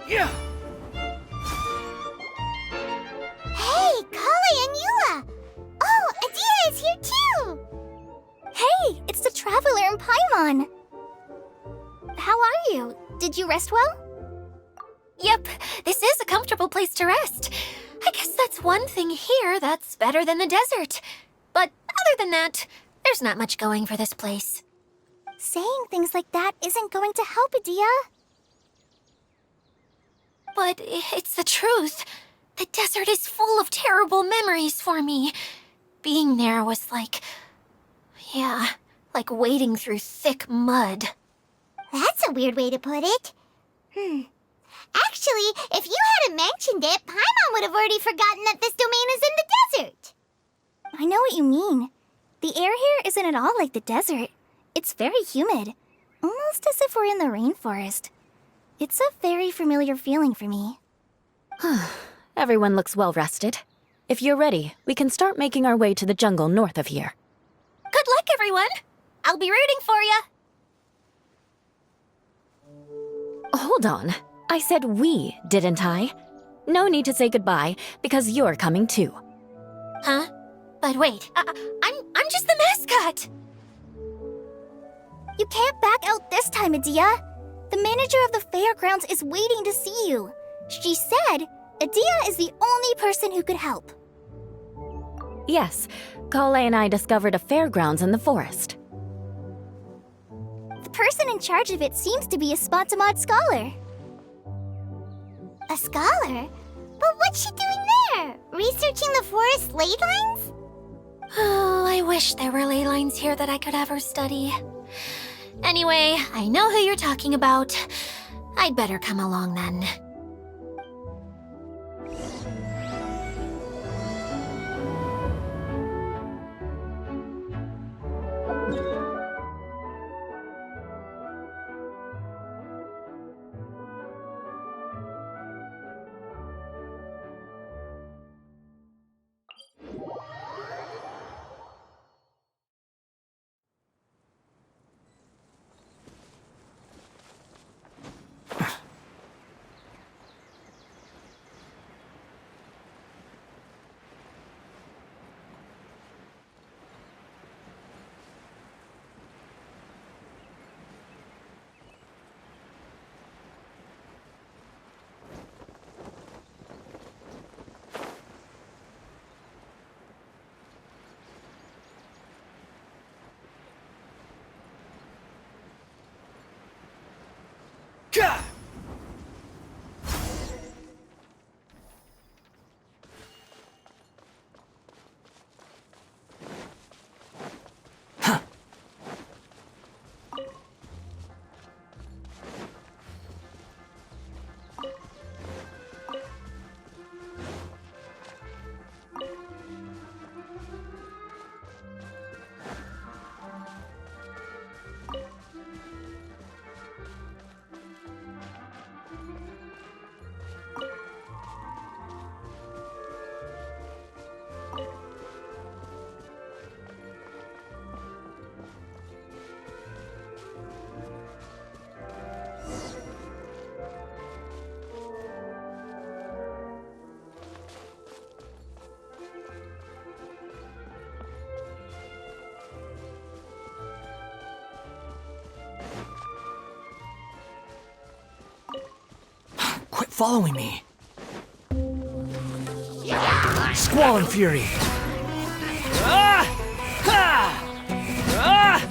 Yeah. Hey, Kali and Eula! Oh, Adia is here too! Hey, it's the Traveler and Paimon! How are you? Did you rest well? Yep, this is a comfortable place to rest. I guess that's one thing here that's better than the desert. But other than that, there's not much going for this place. Saying things like that isn't going to help, Adia. But it's the truth. The desert is full of terrible memories for me. Being there was like... yeah, like wading through thick mud. That's a weird way to put it. Actually, if you hadn't mentioned it, Paimon would have already forgotten that this domain is in the desert. I know what you mean. The air here isn't at all like the desert. It's very humid, almost as if we're in the rainforest. It's a very familiar feeling for me. Everyone looks well rested. If you're ready, we can start making our way to the jungle north of here. Good luck, everyone! I'll be rooting for you! Hold on. I said we, didn't I? No need to say goodbye, because you're coming too. Huh? But wait, I'm just the mascot! You can't back out this time, Adia. The manager of the fairgrounds is waiting to see you. She said Adia is the only person who could help. Yes, Kale and I discovered a fairgrounds in the forest. The person in charge of it seems to be a Spontamod scholar. A scholar? But what's she doing there? Researching the forest ley lines? Oh, I wish there were ley lines here that I could ever study. Anyway, I know who you're talking about. I'd better come along then. Gah! Quit following me. Squall and Fury. Ah! Ha! Ah!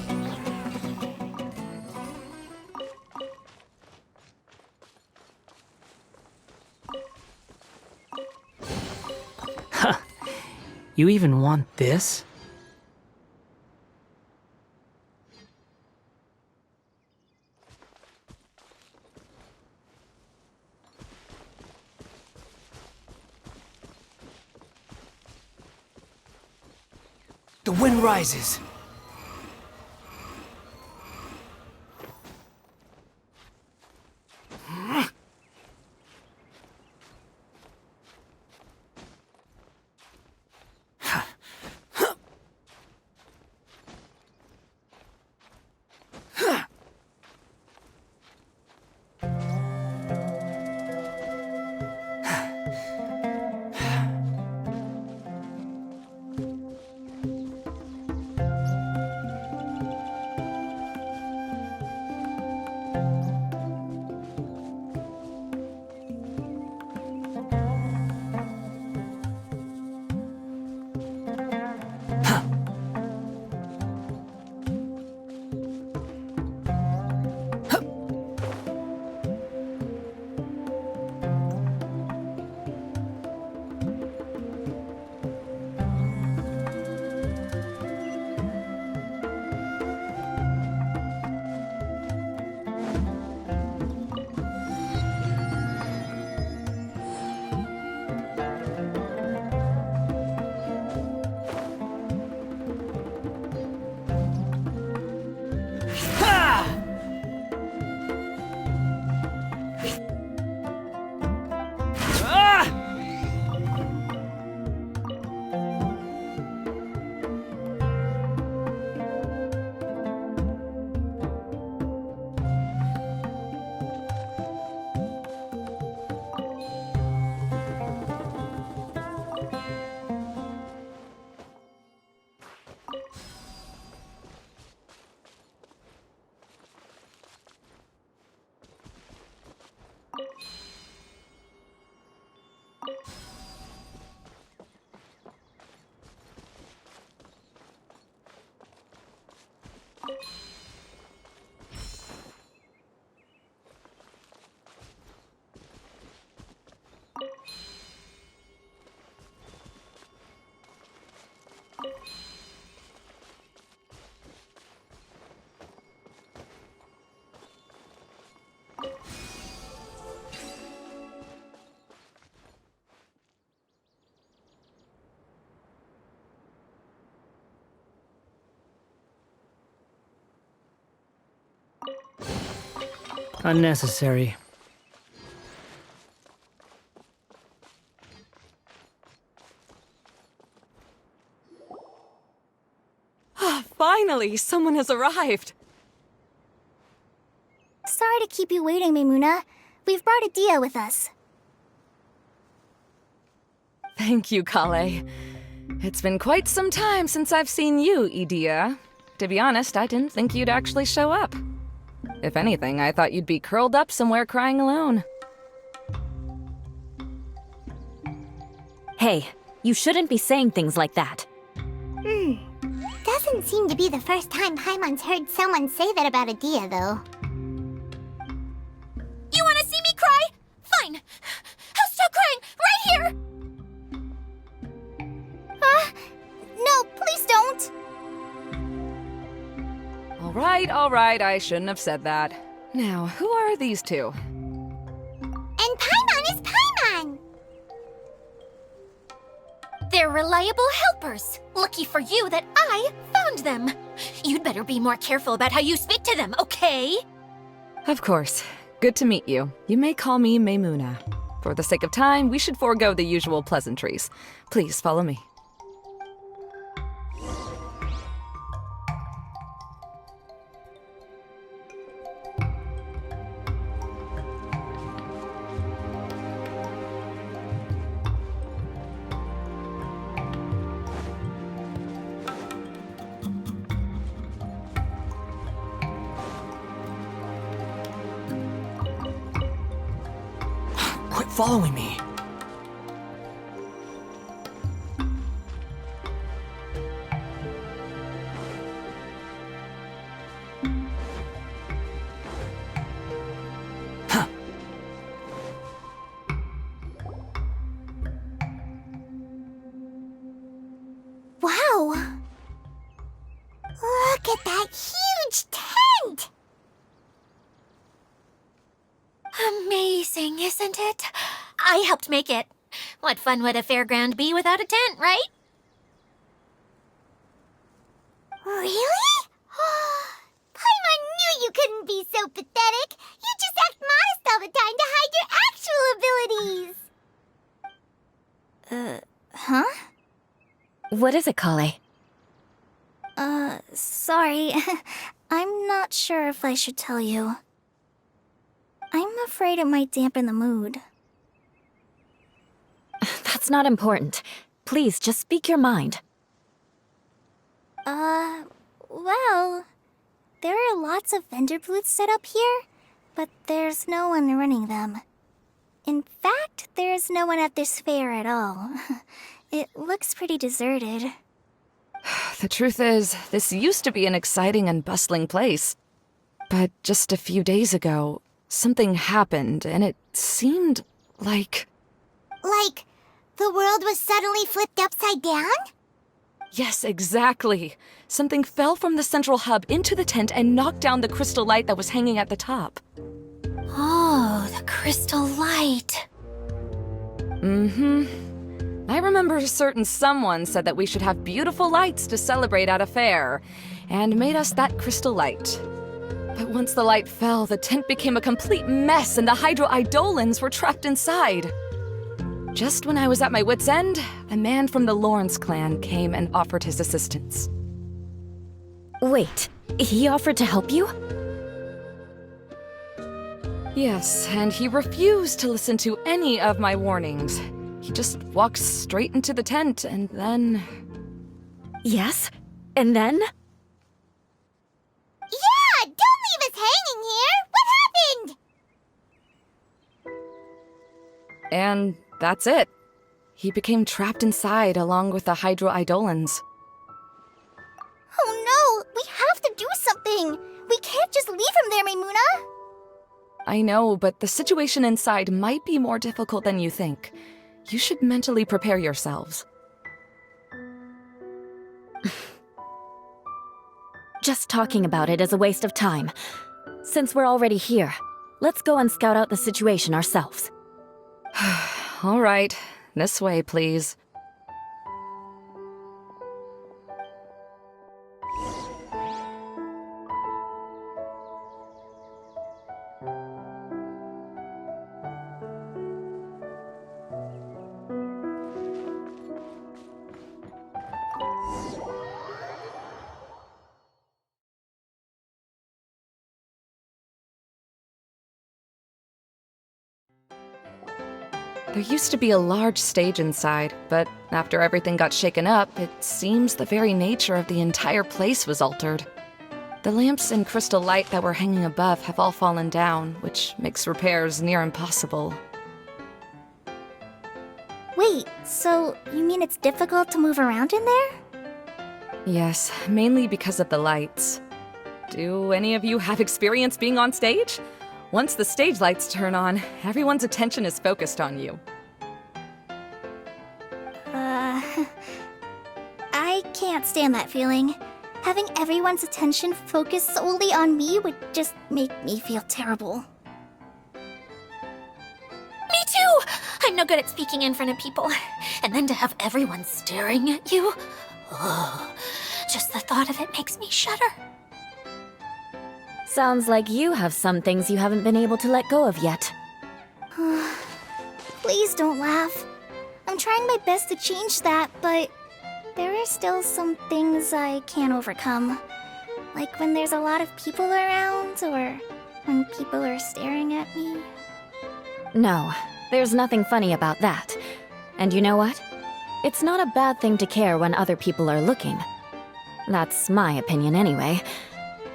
Huh. You even want this? The wind rises. Unnecessary. Finally, someone has arrived. Sorry to keep you waiting, Maimuna. We've brought Adia with us. Thank you, Kale. It's been quite some time since I've seen you, Idia. To be honest, I didn't think you'd actually show up. If anything, I thought you'd be curled up somewhere crying alone. Hey, you shouldn't be saying things like that. Doesn't seem to be the first time Paimon's heard someone say that about Adia, though. You want to see me cry? Fine. I'll stop crying right here. No, please don't! All right, I shouldn't have said that. Now, who are these two? And Paimon is Paimon! They're reliable helpers. Lucky for you that I found them. You'd better be more careful about how you speak to them, okay? Of course. Good to meet you. You may call me Maimuna. For the sake of time, we should forego the usual pleasantries. Please follow me. Quit following me. Wow! Look at that huge tent! Amazing, isn't it? I helped make it. What fun would a fairground be without a tent, right? Really? Paimon knew you couldn't be so pathetic! You just act modest all the time to hide your actual abilities! Huh? What is it, Kale? Sorry. I'm not sure if I should tell you. I'm afraid it might dampen the mood. That's not important. Please, just speak your mind. Well, there are lots of vendor booths set up here, but there's no one running them. In fact, there's no one at this fair at all. It looks pretty deserted. The truth is, this used to be an exciting and bustling place. But just a few days ago, something happened, and it seemed like... Like, the world was suddenly flipped upside down? Yes, exactly. Something fell from the central hub into the tent and knocked down the crystal light that was hanging at the top. Oh, the crystal light. Mm-hmm. I remember a certain someone said that we should have beautiful lights to celebrate at a fair, and made us that crystal light. But once the light fell, the tent became a complete mess and the Hydro Eidolons were trapped inside. Just when I was at my wit's end, a man from the Lawrence clan came and offered his assistance. Wait, he offered to help you? Yes, and he refused to listen to any of my warnings. He just walked straight into the tent and then... Yes? And then? Yeah! Don't leave us hanging here! What happened? And that's it. He became trapped inside along with the Hydro Eidolons. Oh no! We have to do something! We can't just leave him there, Maimuna! I know, but the situation inside might be more difficult than you think. You should mentally prepare yourselves. Just talking about it is a waste of time. Since we're already here, let's go and scout out the situation ourselves. All right, this way, please. There used to be a large stage inside, but after everything got shaken up, it seems the very nature of the entire place was altered. The lamps and crystal light that were hanging above have all fallen down, which makes repairs near impossible. Wait, so you mean it's difficult to move around in there? Yes, mainly because of the lights. Do any of you have experience being on stage? Once the stage lights turn on, everyone's attention is focused on you. I can't stand that feeling. Having everyone's attention focused solely on me would just make me feel terrible. Me too! I'm no good at speaking in front of people. And then to have everyone staring at you? Oh, just the thought of it makes me shudder. Sounds like you have some things you haven't been able to let go of yet. Please don't laugh. I'm trying my best to change that, but there are still some things I can't overcome. Like when there's a lot of people around, or when people are staring at me. No, there's nothing funny about that. And you know what? It's not a bad thing to care when other people are looking. That's my opinion anyway.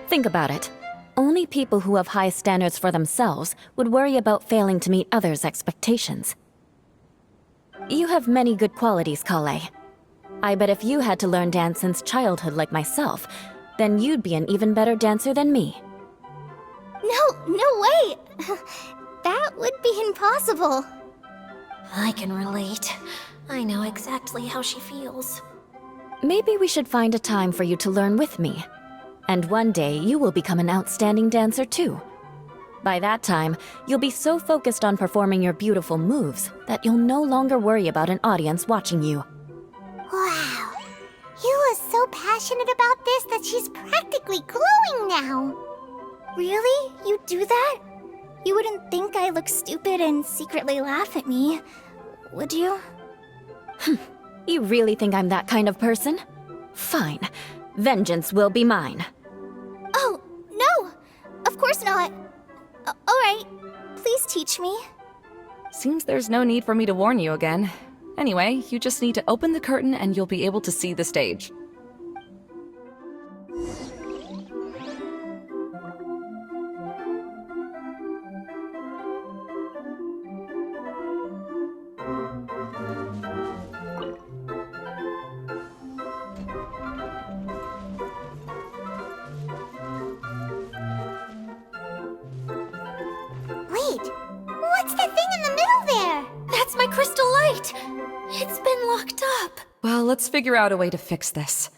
Think about it. Only people who have high standards for themselves would worry about failing to meet others' expectations. You have many good qualities, Kale. I bet if you had to learn dance since childhood like myself, then you'd be an even better dancer than me. No way! That would be impossible. I can relate. I know exactly how she feels. Maybe we should find a time for you to learn with me. And one day, you will become an outstanding dancer too. By that time, you'll be so focused on performing your beautiful moves that you'll no longer worry about an audience watching you. Wow. You are so passionate about this that she's practically glowing now. Really? You do that? You wouldn't think I look stupid and secretly laugh at me, would you? You really think I'm that kind of person? Fine. Vengeance will be mine. Oh, no! Of course not. Alright, please teach me. Seems there's no need for me to warn you again. Anyway, you just need to open the curtain and you'll be able to see the stage. Wait, what's the thing in the middle there? That's my crystal light! It's been locked up. Well, let's figure out a way to fix this.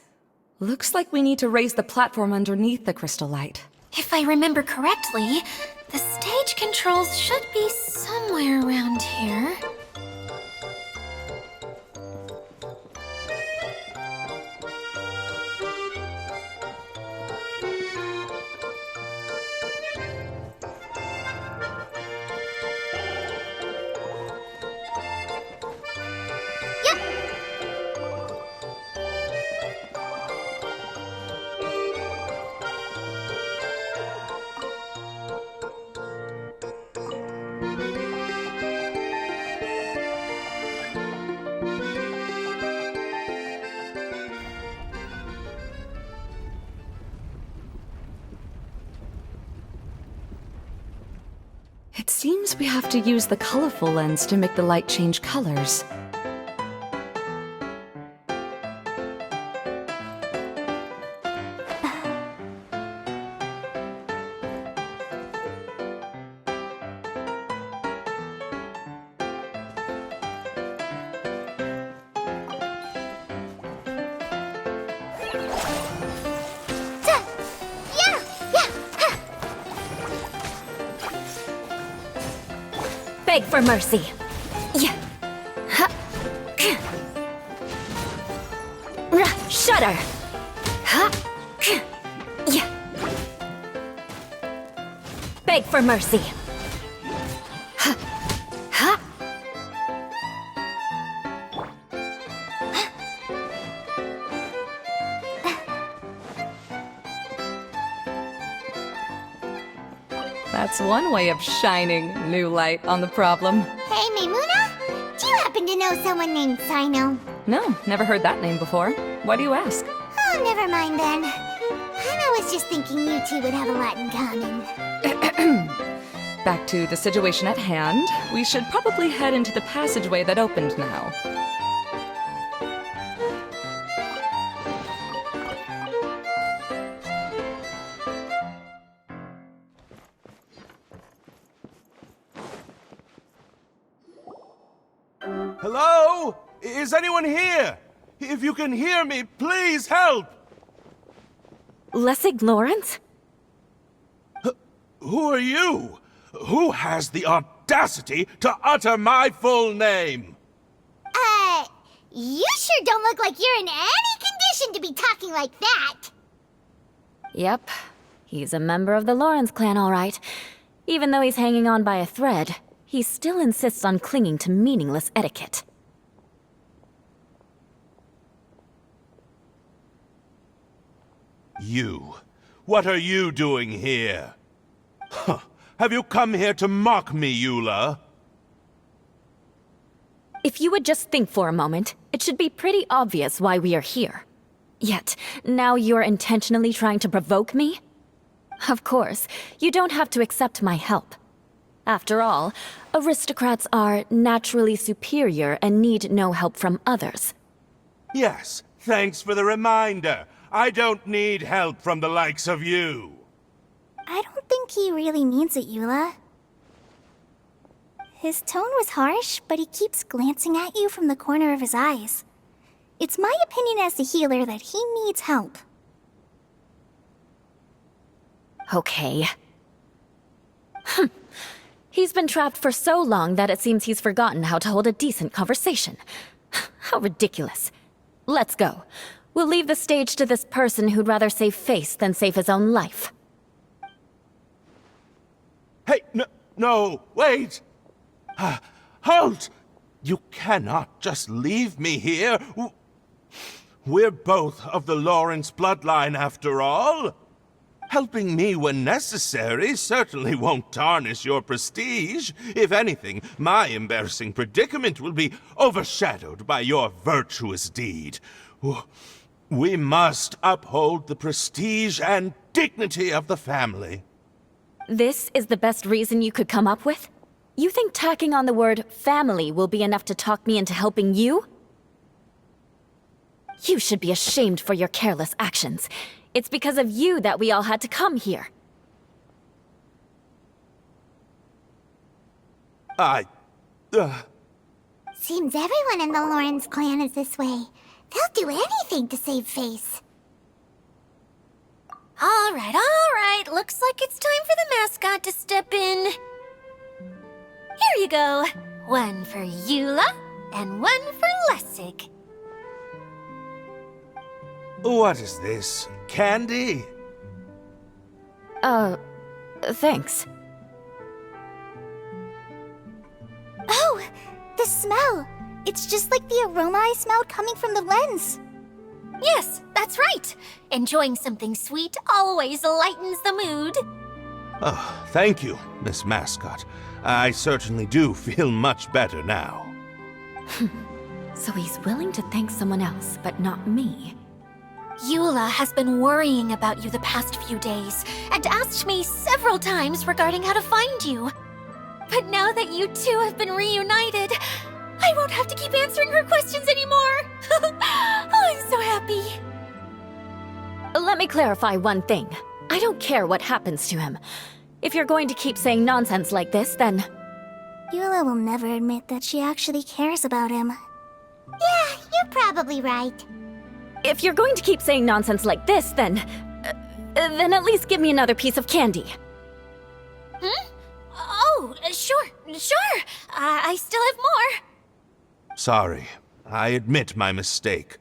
Looks like we need to raise the platform underneath the crystal light. If I remember correctly, the stage controls should be somewhere around here. It seems we have to use the colorful lens to make the light change colors. Beg for mercy. Yeah. Ha. Shudder. Ha. Yeah. Beg for mercy. Ha. Ha. That's one way of shining new light on the problem. Hey, Maimuna? you happen to know someone named Sino? No, never heard that name before. Why do you ask? Oh, never mind then. I was just thinking you two would have a lot in common. Back to the situation at hand. We should probably head into the passageway that opened now. Hello? Is anyone here? If you can hear me, please help! Lessig Lawrence? Who are you? Who has the audacity to utter my full name? You sure don't look like you're in any condition to be talking like that. Yep. He's a member of the Lawrence clan, all right. Even though he's hanging on by a thread, he still insists on clinging to meaningless etiquette. You. What are you doing here? Huh. Have you come here to mock me, Eula? If you would just think for a moment, it should be pretty obvious why we are here. Yet, now you're intentionally trying to provoke me? Of course, you don't have to accept my help. After all, aristocrats are naturally superior and need no help from others. Yes, thanks for the reminder. I don't need help from the likes of you. I don't think he really means it, Eula. His tone was harsh, but he keeps glancing at you from the corner of his eyes. It's my opinion as the healer that he needs help. Okay. He's been trapped for so long that it seems he's forgotten how to hold a decent conversation. How ridiculous. Let's go. We'll leave the stage to this person who'd rather save face than save his own life. Hey, no, wait! Halt! You cannot just leave me here. We're both of the Lawrence bloodline, after all. Helping me when necessary certainly won't tarnish your prestige. If anything, my embarrassing predicament will be overshadowed by your virtuous deed. We must uphold the prestige and dignity of the family. This is the best reason you could come up with? You think tacking on the word family will be enough to talk me into helping you? You should be ashamed for your careless actions. It's because of you that we all had to come here. Seems everyone in the Lawrence clan is this way. They'll do anything to save face. All right. Looks like it's time for the mascot to step in. Here you go. One for Eula, and one for Lessig. What is this? Candy? Thanks. Oh, the smell. It's just like the aroma I smelled coming from the lens. Yes, that's right. Enjoying something sweet always lightens the mood. Oh, thank you, Miss Mascot. I certainly do feel much better now. So he's willing to thank someone else, but not me. Eula has been worrying about you the past few days and asked me several times regarding how to find you. But now that you two have been reunited, I won't have to keep answering her questions anymore. Oh, I'm so happy. Let me clarify one thing. I don't care what happens to him. If you're going to keep saying nonsense like this, then... Eula will never admit that she actually cares about him. Yeah, you're probably right. If you're going to keep saying nonsense like this, then at least give me another piece of candy. Oh, sure. I still have more. Sorry. I admit my mistake.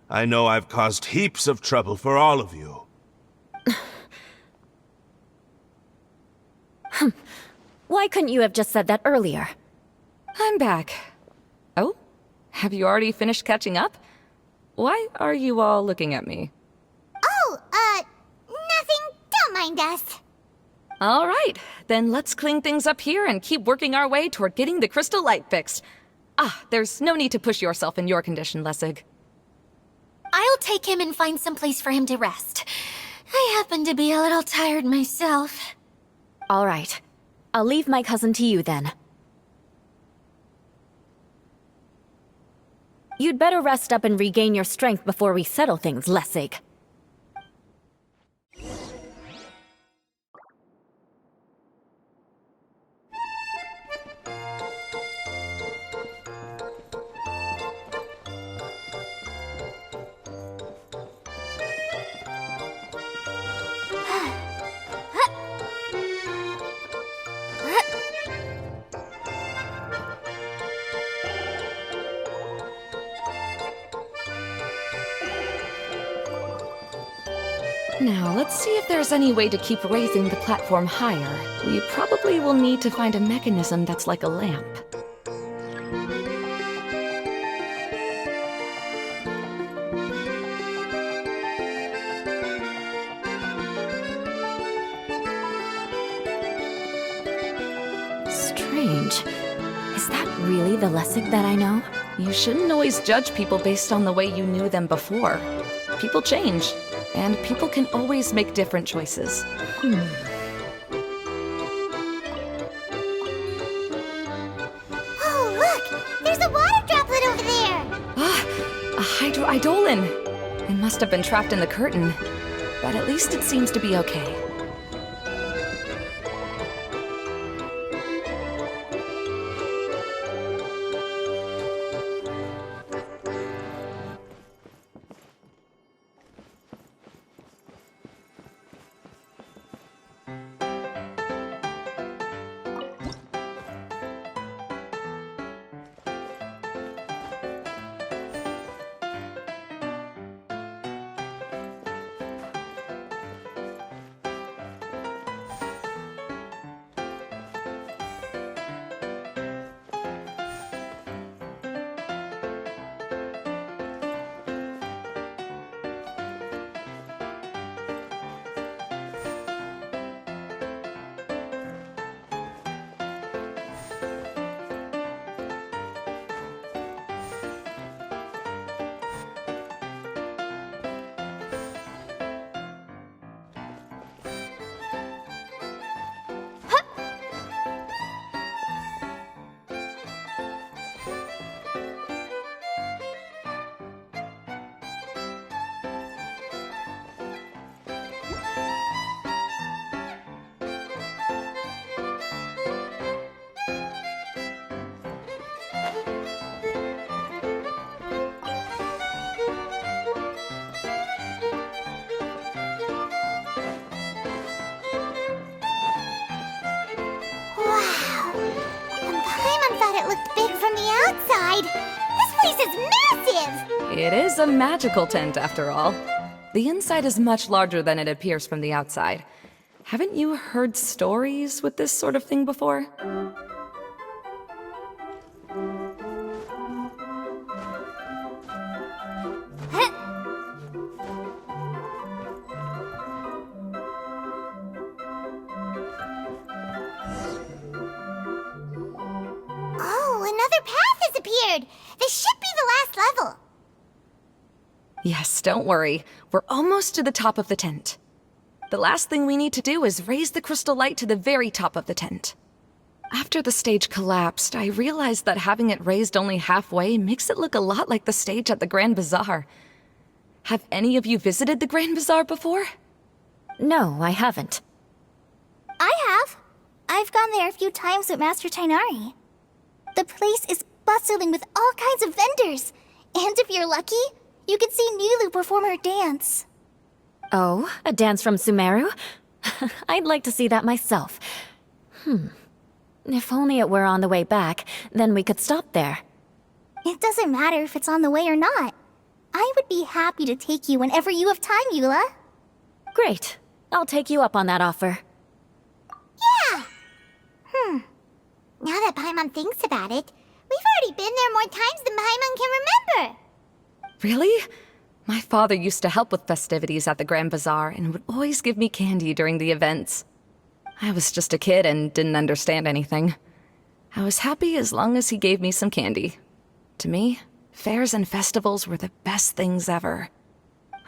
I know I've caused heaps of trouble for all of you. Why couldn't you have just said that earlier? I'm back. Oh? Have you already finished catching up? Why are you all looking at me? Oh, nothing. Don't mind us. All right, then let's clean things up here and keep working our way toward getting the crystal light fixed. There's no need to push yourself in your condition, Lessig. I'll take him and find some place for him to rest. I happen to be a little tired myself. All right. I'll leave my cousin to you then. You'd better rest up and regain your strength before we settle things, Lessig. Now, let's see if there's any way to keep raising the platform higher. We probably will need to find a mechanism that's like a lamp. Strange. Is that really the Lessig that I know? You shouldn't always judge people based on the way you knew them before. People change, and people can always make different choices. Oh, look! There's a water droplet over there! A hydroidolin! It must have been trapped in the curtain, but at least it seems to be okay. outside! This place is massive! It is a magical tent, after all. The inside is much larger than it appears from the outside. Haven't you heard stories with this sort of thing before? Oh, another path has appeared! This should be the last level! Yes, don't worry. We're almost to the top of the tent. The last thing we need to do is raise the crystal light to the very top of the tent. After the stage collapsed, I realized that having it raised only halfway makes it look a lot like the stage at the Grand Bazaar. Have any of you visited the Grand Bazaar before? No, I haven't. I have. I've gone there a few times with Master Tainari. The place is bustling with all kinds of vendors. And if you're lucky, you can see Nulu perform her dance. Oh, a dance from Sumeru? I'd like to see that myself. If only it were on the way back, then we could stop there. It doesn't matter if it's on the way or not. I would be happy to take you whenever you have time, Eula. Great. I'll take you up on that offer. Yeah! Now that Paimon thinks about it, we've already been there more times than Paimon can remember. Really? My father used to help with festivities at the Grand Bazaar and would always give me candy during the events. I was just a kid and didn't understand anything. I was happy as long as he gave me some candy. To me, fairs and festivals were the best things ever.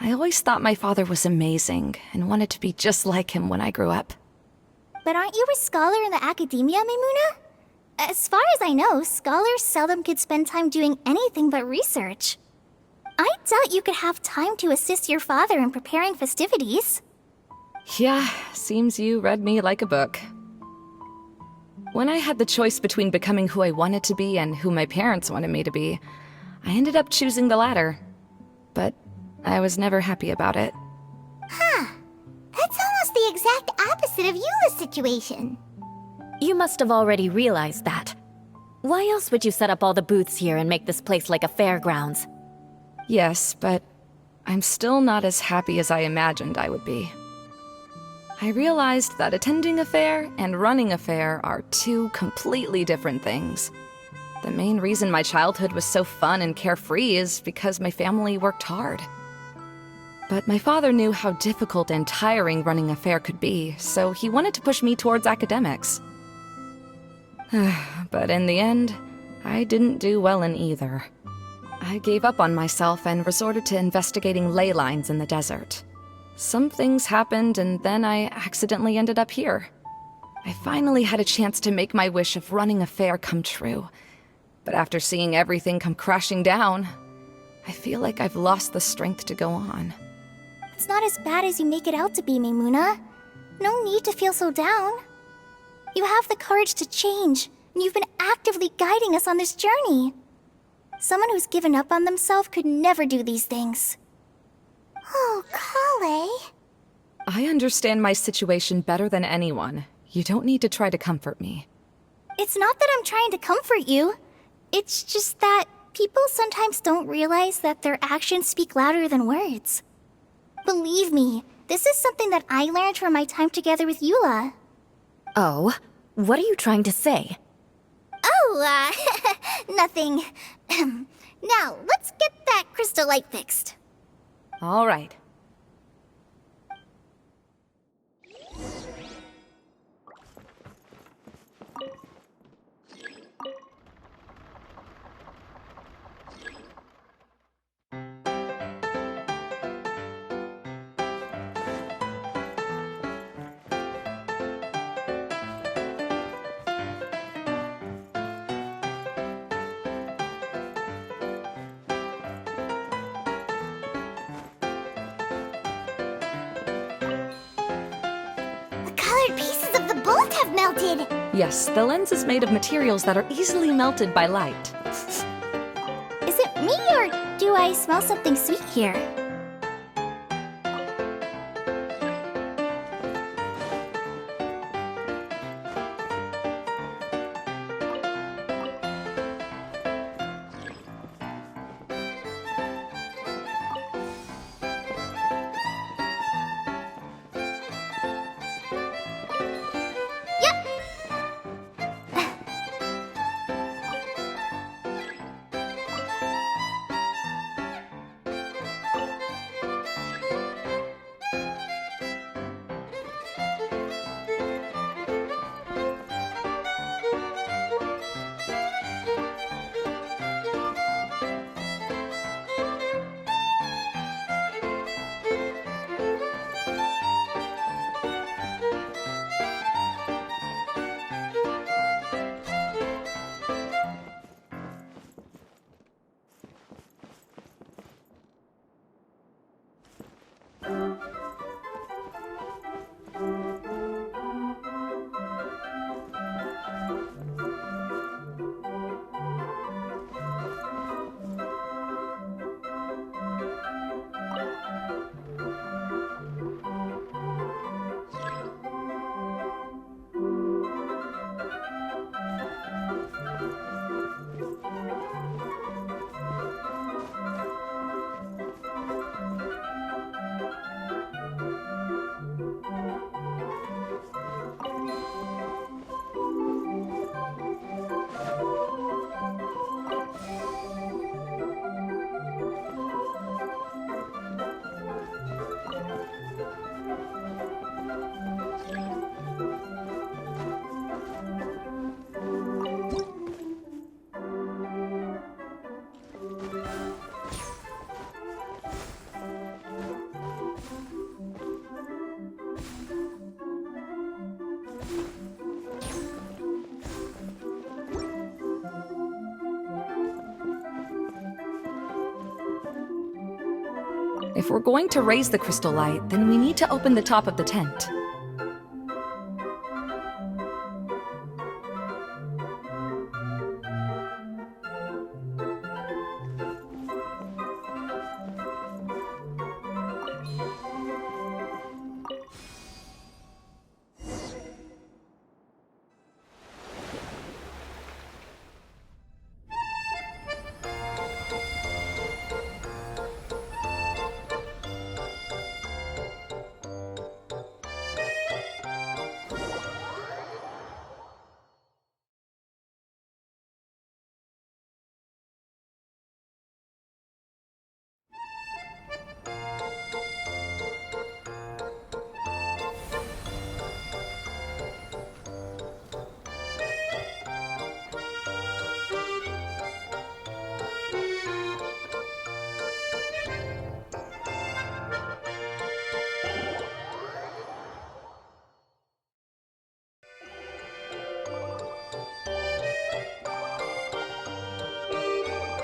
I always thought my father was amazing and wanted to be just like him when I grew up. But aren't you a scholar in the academia, Maimuna? As far as I know, scholars seldom could spend time doing anything but research. I doubt you could have time to assist your father in preparing festivities. Yeah, seems you read me like a book. When I had the choice between becoming who I wanted to be and who my parents wanted me to be, I ended up choosing the latter. But I was never happy about it. That's almost the exact opposite of Eula's situation. You must have already realized that. Why else would you set up all the booths here and make this place like a fairgrounds? Yes, but I'm still not as happy as I imagined I would be. I realized that attending a fair and running a fair are two completely different things. The main reason my childhood was so fun and carefree is because my family worked hard. But my father knew how difficult and tiring running a fair could be, so he wanted to push me towards academics. But in the end, I didn't do well in either. I gave up on myself and resorted to investigating ley lines in the desert. Some things happened, and then I accidentally ended up here. I finally had a chance to make my wish of running a fair come true. But after seeing everything come crashing down, I feel like I've lost the strength to go on. It's not as bad as you make it out to be, Maimuna. No need to feel so down. You have the courage to change, and you've been actively guiding us on this journey. Someone who's given up on themselves could never do these things. Oh, Kale. I understand my situation better than anyone. You don't need to try to comfort me. It's not that I'm trying to comfort you. It's just that people sometimes don't realize that their actions speak louder than words. Believe me, this is something that I learned from my time together with Eula. Oh, what are you trying to say? Oh, nothing. Now, let's get that crystal light fixed. All right. Colored pieces of the bolt have melted. Yes, the lens is made of materials that are easily melted by light. Is it me or do I smell something sweet here? If we're going to raise the crystal light, then we need to open the top of the tent.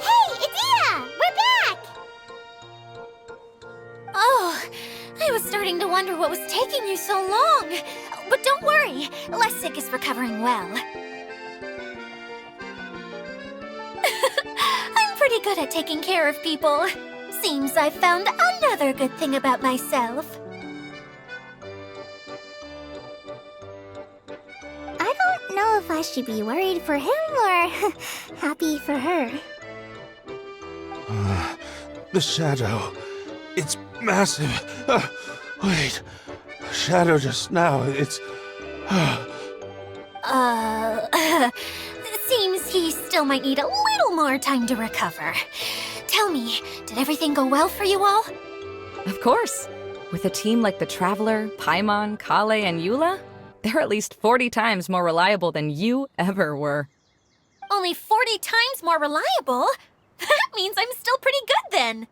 Hey, Edea! We're back! Oh, I was starting to wonder what was taking you so long. But don't worry, Lessig is recovering well. I'm pretty good at taking care of people. Seems I've found another good thing about myself. I don't know if I should be worried for him or happy for her. The shadow. It's massive. Wait. The shadow just now. It's. It seems he still might need a little more time to recover. Tell me, did everything go well for you all? Of course. With a team like the Traveler, Paimon, Kale, and Eula, they're at least 40 times more reliable than you ever were. Only 40 times more reliable? That means I'm still pretty good then.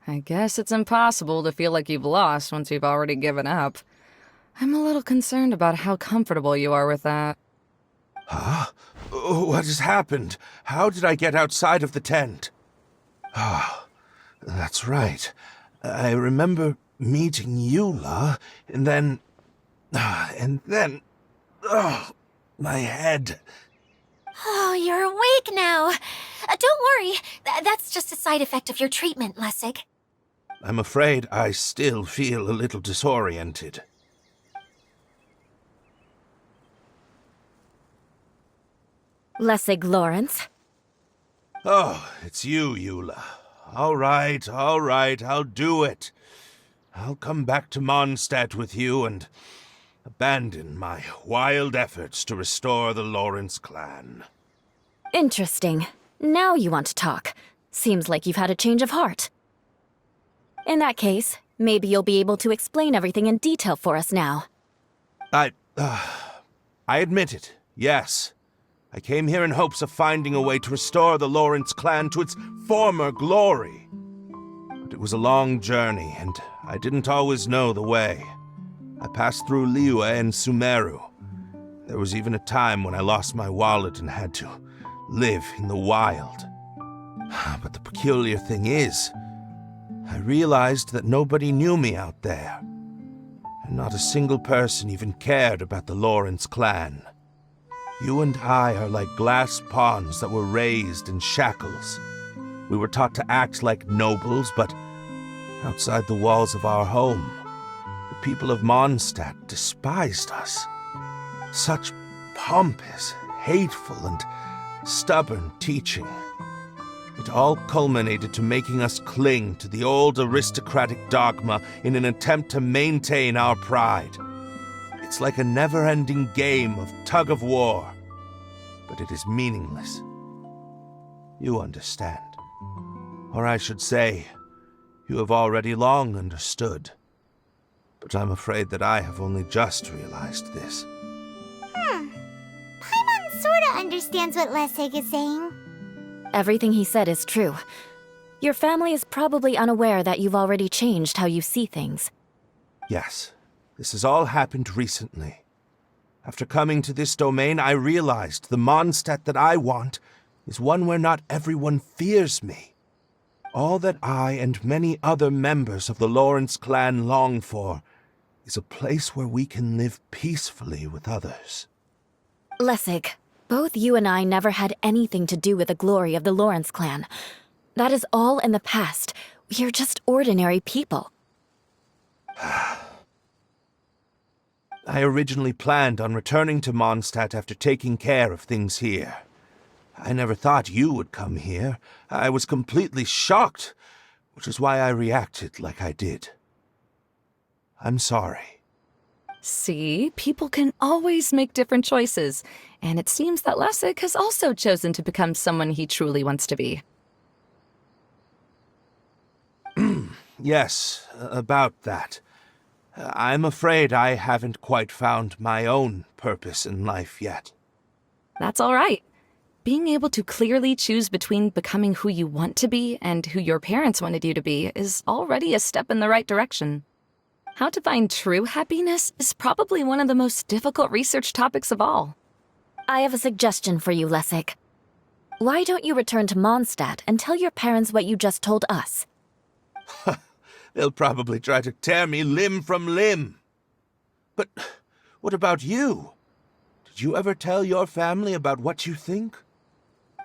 I guess it's impossible to feel like you've lost once you've already given up. I'm a little concerned about how comfortable you are with that. Huh? What has happened? How did I get outside of the tent? Ah, that's right. I remember meeting Eula, and then... Oh, my head. Oh, you're awake now. Don't worry, that's just a side effect of your treatment, Lessig. I'm afraid I still feel a little disoriented. Lessig Lawrence. Oh, it's you, Eula. All right, I'll do it. I'll come back to Mondstadt with you and abandon my wild efforts to restore the Lawrence clan. Interesting. Now you want to talk. Seems like you've had a change of heart. In that case, maybe you'll be able to explain everything in detail for us now. I admit it, yes. I came here in hopes of finding a way to restore the Lawrence clan to its former glory. But it was a long journey, and I didn't always know the way. I passed through Liyue and Sumeru. There was even a time when I lost my wallet and had to live in the wild. But the peculiar thing is, I realized that nobody knew me out there. And not a single person even cared about the Lawrence clan. You and I are like glass pawns that were raised in shackles. We were taught to act like nobles, but outside the walls of our home, the people of Mondstadt despised us. Such pompous, hateful, and stubborn teaching. It all culminated to making us cling to the old aristocratic dogma in an attempt to maintain our pride. It's like a never-ending game of tug-of-war, but it is meaningless. You understand. Or I should say, you have already long understood. But I'm afraid that I have only just realized this. Paimon sorta understands what Lessig is saying. Everything he said is true. Your family is probably unaware that you've already changed how you see things. Yes, this has all happened recently. After coming to this domain, I realized the Mondstadt that I want is one where not everyone fears me. All that I and many other members of the Lawrence clan long for is a place where we can live peacefully with others. Lessig, both you and I never had anything to do with the glory of the Lawrence clan. That is all in the past. We are just ordinary people. I originally planned on returning to Mondstadt after taking care of things here. I never thought you would come here. I was completely shocked, which is why I reacted like I did. I'm sorry. See, people can always make different choices, and it seems that Lessig has also chosen to become someone he truly wants to be. Yes, about that. I'm afraid I haven't quite found my own purpose in life yet. That's all right. Being able to clearly choose between becoming who you want to be and who your parents wanted you to be is already a step in the right direction. How to find true happiness is probably one of the most difficult research topics of all. I have a suggestion for you, Lessig. Why don't you return to Mondstadt and tell your parents what you just told us? They'll probably try to tear me limb from limb. But what about you? Did you ever tell your family about what you think?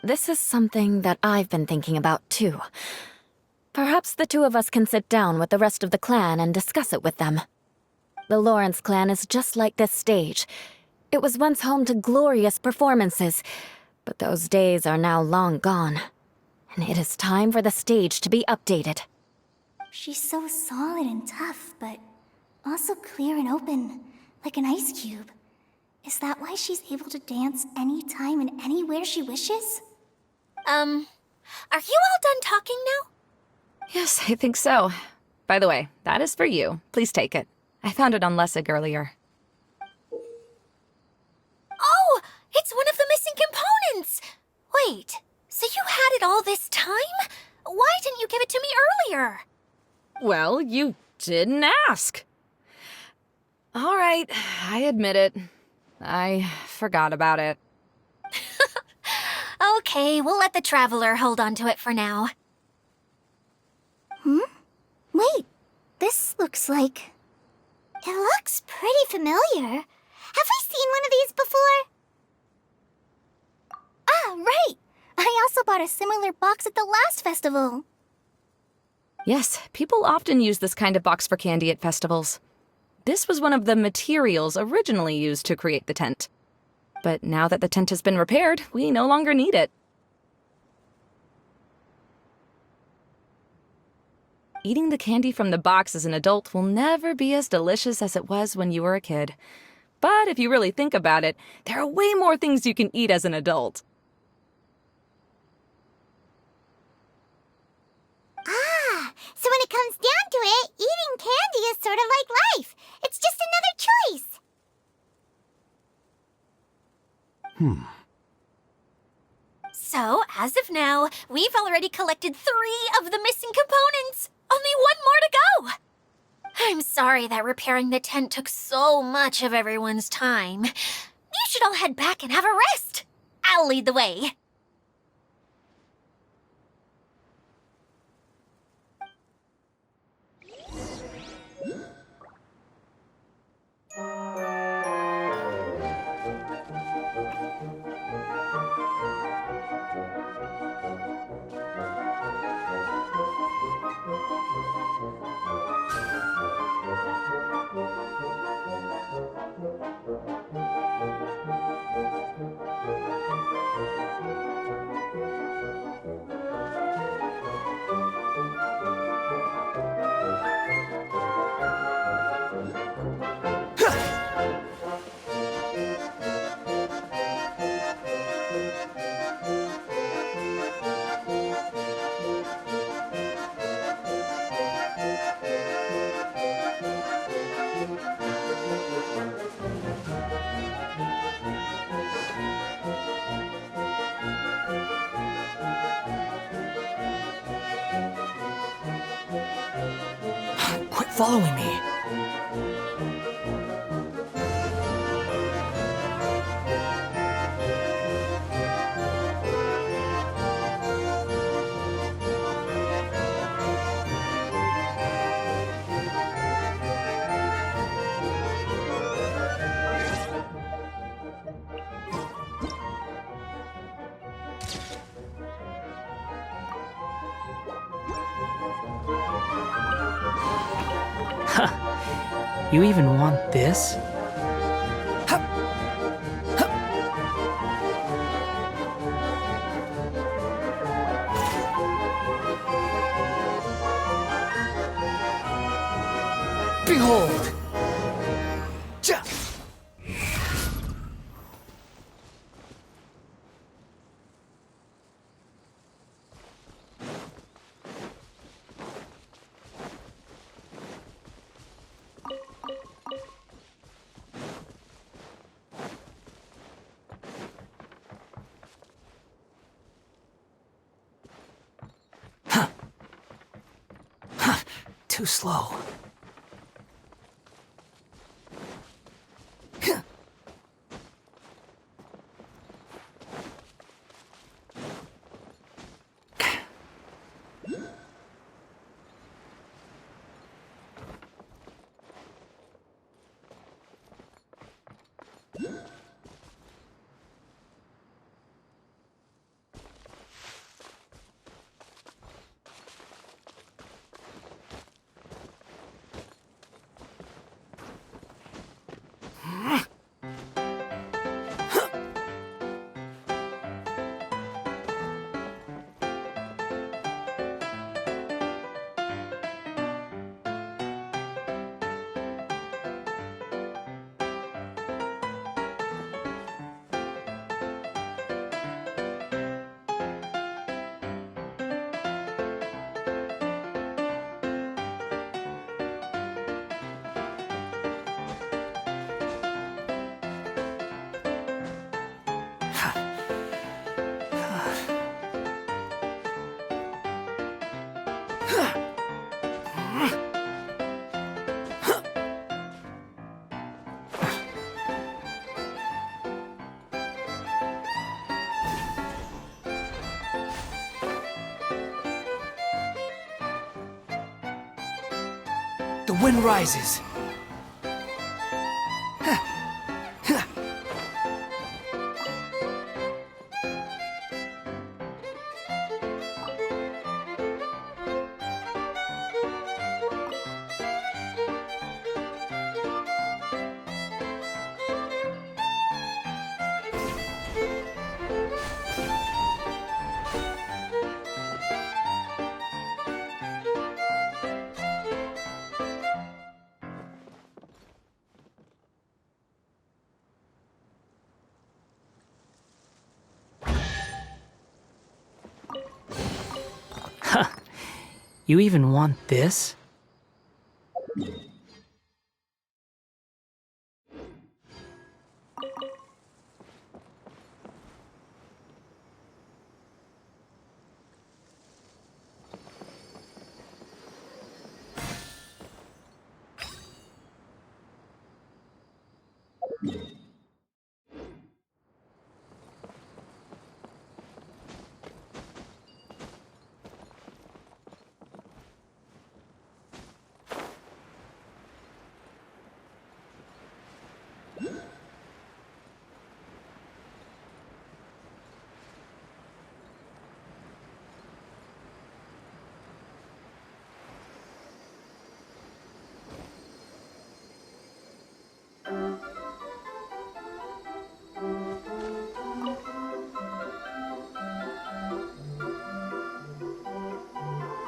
This is something that I've been thinking about, too. Perhaps the two of us can sit down with the rest of the clan and discuss it with them. The Lawrence clan is just like this stage. It was once home to glorious performances, but those days are now long gone. And it is time for the stage to be updated. She's so solid and tough, but also clear and open, like an ice cube. Is that why she's able to dance anytime and anywhere she wishes? Are you all done talking now? Yes, I think so. By the way, that is for you. Please take it. I found it on Lessig earlier. Oh, it's one of the missing components! Wait, so you had it all this time? Why didn't you give it to me earlier? Well, you didn't ask. All right, I admit it. I forgot about it. Okay, we'll let the Traveler hold on to it for now. Wait, this looks like... It looks pretty familiar. Have I seen one of these before? Ah, right! I also bought a similar box at the last festival. Yes, people often use this kind of box for candy at festivals. This was one of the materials originally used to create the tent. But now that the tent has been repaired, we no longer need it. Eating the candy from the box as an adult will never be as delicious as it was when you were a kid. But if you really think about it, there are way more things you can eat as an adult. Ah, so when it comes down to it, eating candy is sort of like life. It's just another choice. So, as of now, we've already collected 3 of the missing components. Only 1 more to go. I'm sorry that repairing the tent took so much of everyone's time. You should all head back and have a rest. I'll lead the way. Quit following me. You even want this? Behold! Ja! Too slow. The wind rises. You even want this?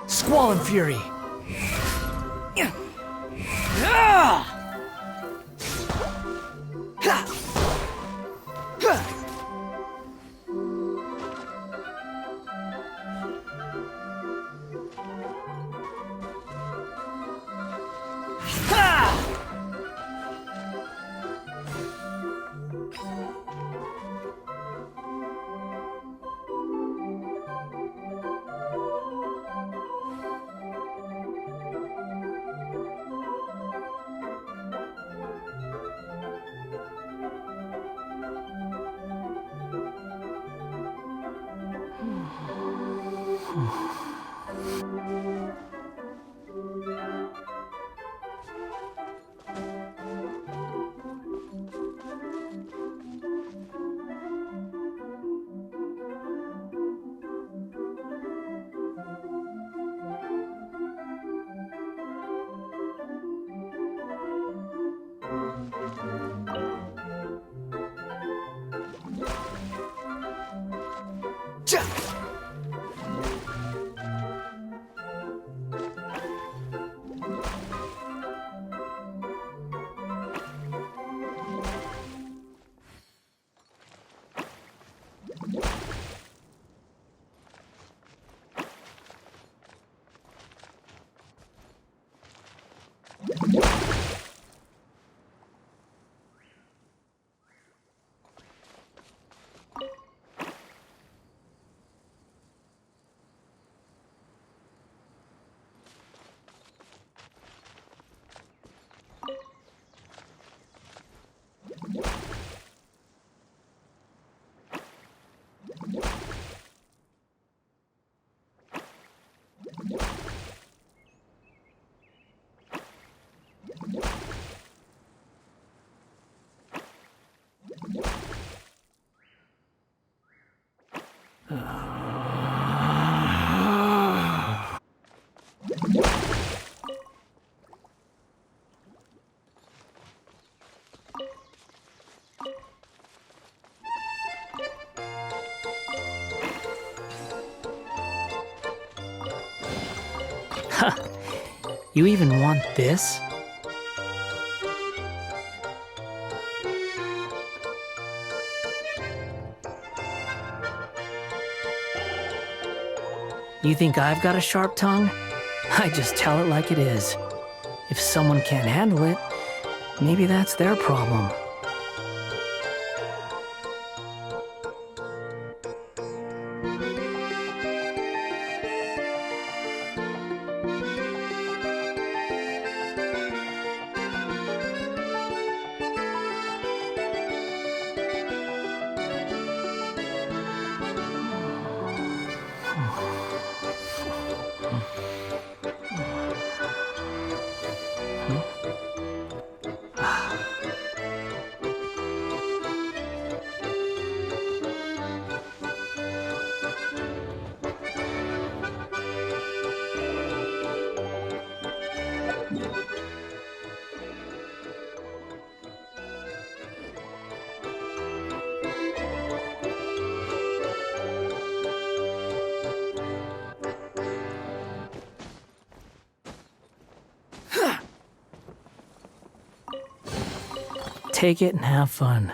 Squall and Fury! You even want this? You think I've got a sharp tongue? I just tell it like it is. If someone can't handle it, maybe that's their problem. Take it and have fun.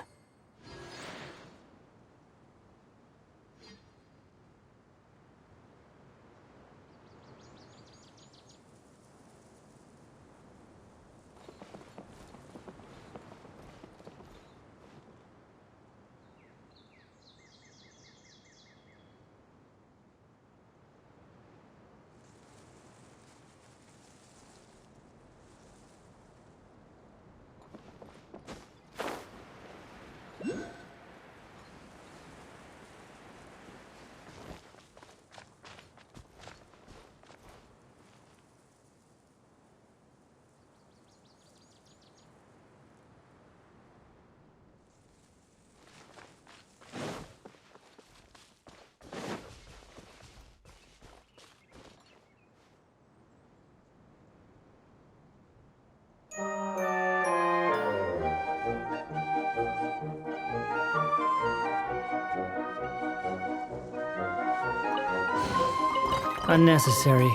Unnecessary.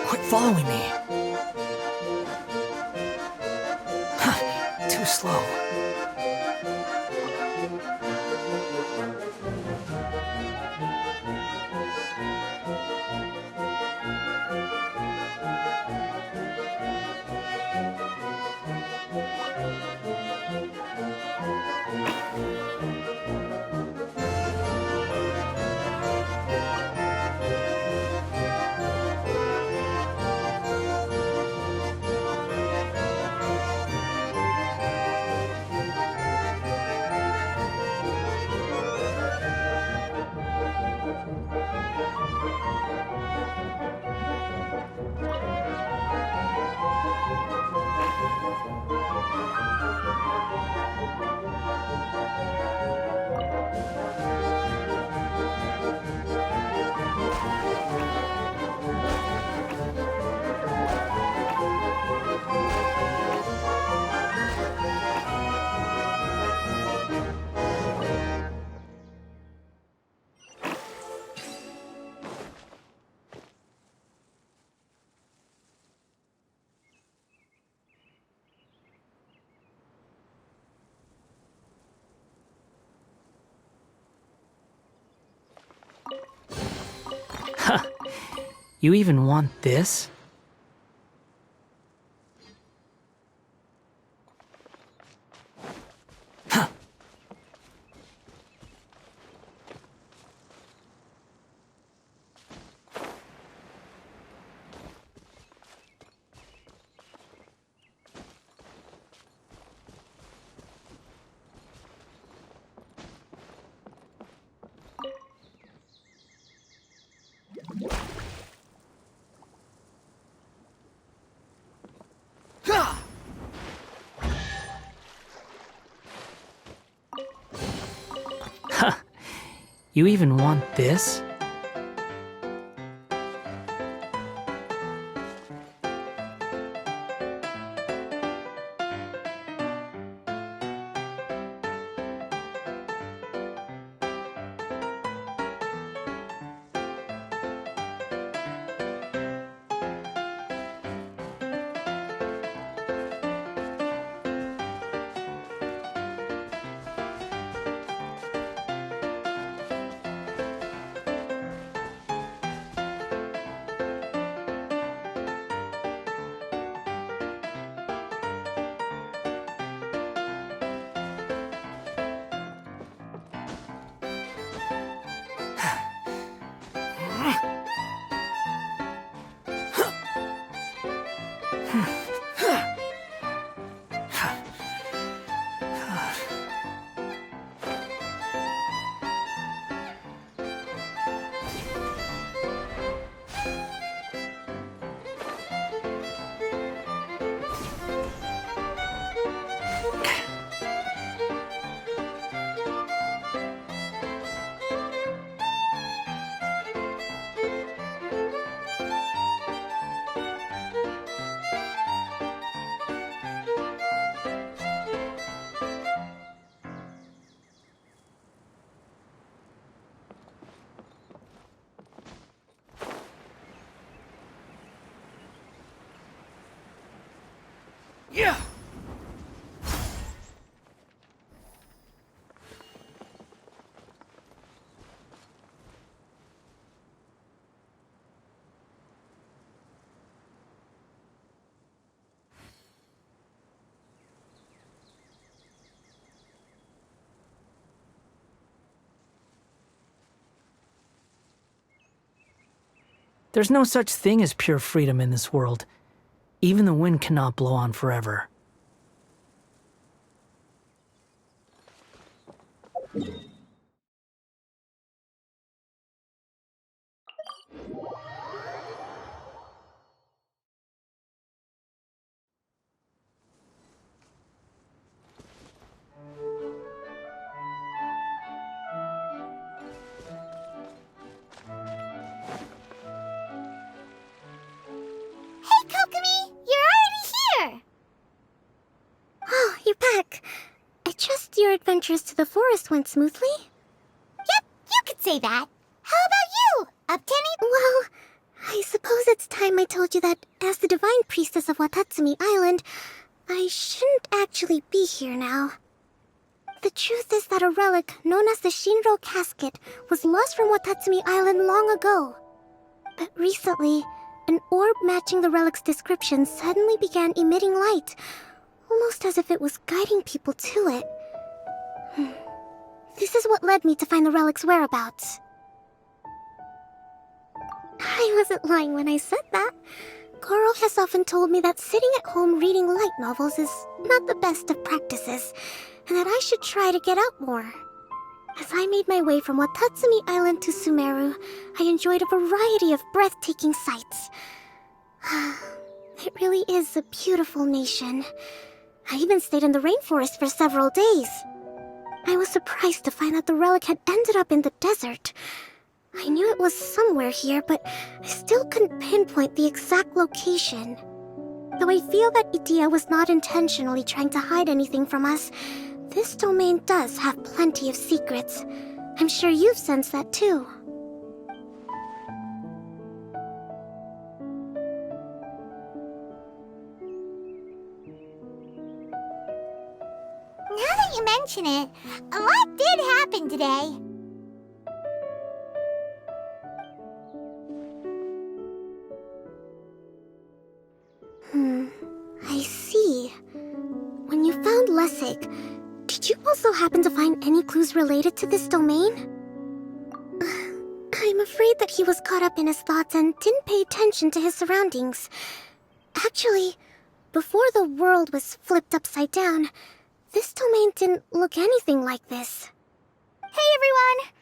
Quit following me. Too slow. You even want this? You even want this? Yeah. There's no such thing as pure freedom in this world. Even the wind cannot blow on forever. Hey, Kokomi! You're already here! Oh, you're back. I trust your adventures to the forest went smoothly? Yep, you could say that. How about you? Up to any— Well, I suppose it's time I told you that as the Divine Priestess of Watatsumi Island, I shouldn't actually be here now. The truth is that a relic known as the Shinro Casket was lost from Watatsumi Island long ago. But recently, an orb matching the relic's description suddenly began emitting light, almost as if it was guiding people to it. This is what led me to find the relic's whereabouts. I wasn't lying when I said that. Goro has often told me that sitting at home reading light novels is not the best of practices, and that I should try to get out more. As I made my way from Watatsumi Island to Sumeru, I enjoyed a variety of breathtaking sights. It really is a beautiful nation. I even stayed in the rainforest for several days. I was surprised to find that the relic had ended up in the desert. I knew it was somewhere here, but I still couldn't pinpoint the exact location. Though I feel that Itia was not intentionally trying to hide anything from us, this domain does have plenty of secrets. I'm sure you've sensed that too. Now that you mention it, a lot did happen today. I see. When you found Lessig, did you also happen to find any clues related to this domain? I'm afraid that he was caught up in his thoughts and didn't pay attention to his surroundings. Actually, before the world was flipped upside down, this domain didn't look anything like this. Hey, everyone!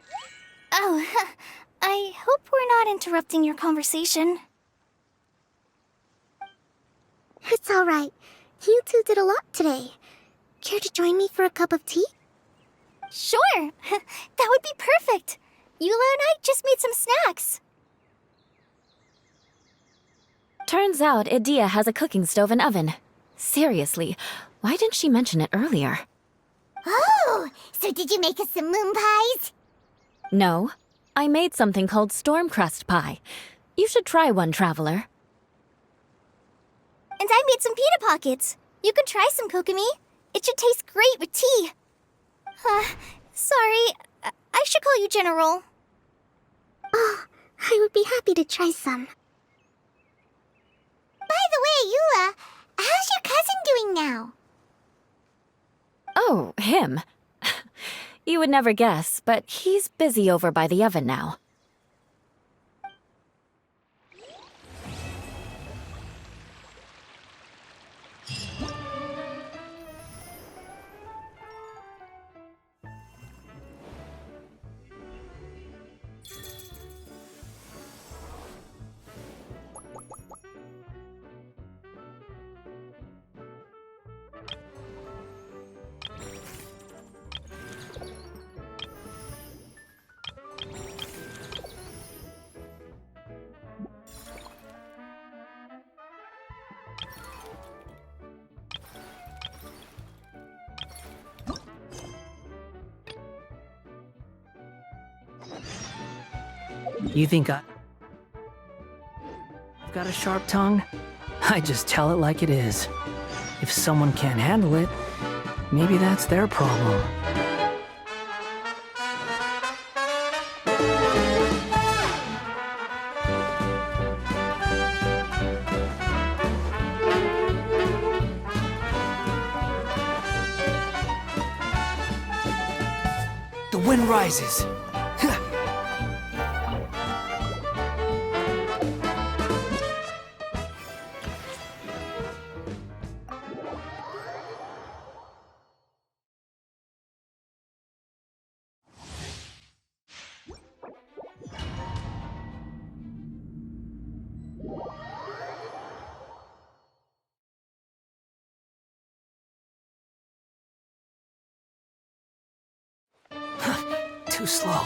Oh, I hope we're not interrupting your conversation. It's alright. You two did a lot today. Care to join me for a cup of tea? Sure! That would be perfect! Eula and I just made some snacks. Turns out Edea has a cooking stove and oven. Seriously, why didn't she mention it earlier? Oh, so did you make us some moon pies? No, I made something called storm crust pie. You should try one, Traveler. And I made some pita pockets. You could try some, Kokomi. It should taste great with tea. Sorry, I should call you General. Oh, I would be happy to try some. By the way, Eula, how's your cousin doing now? Oh, him. You would never guess, but he's busy over by the oven now. You think I've got a sharp tongue? I just tell it like it is. If someone can't handle it, maybe that's their problem. The wind rises. Too slow.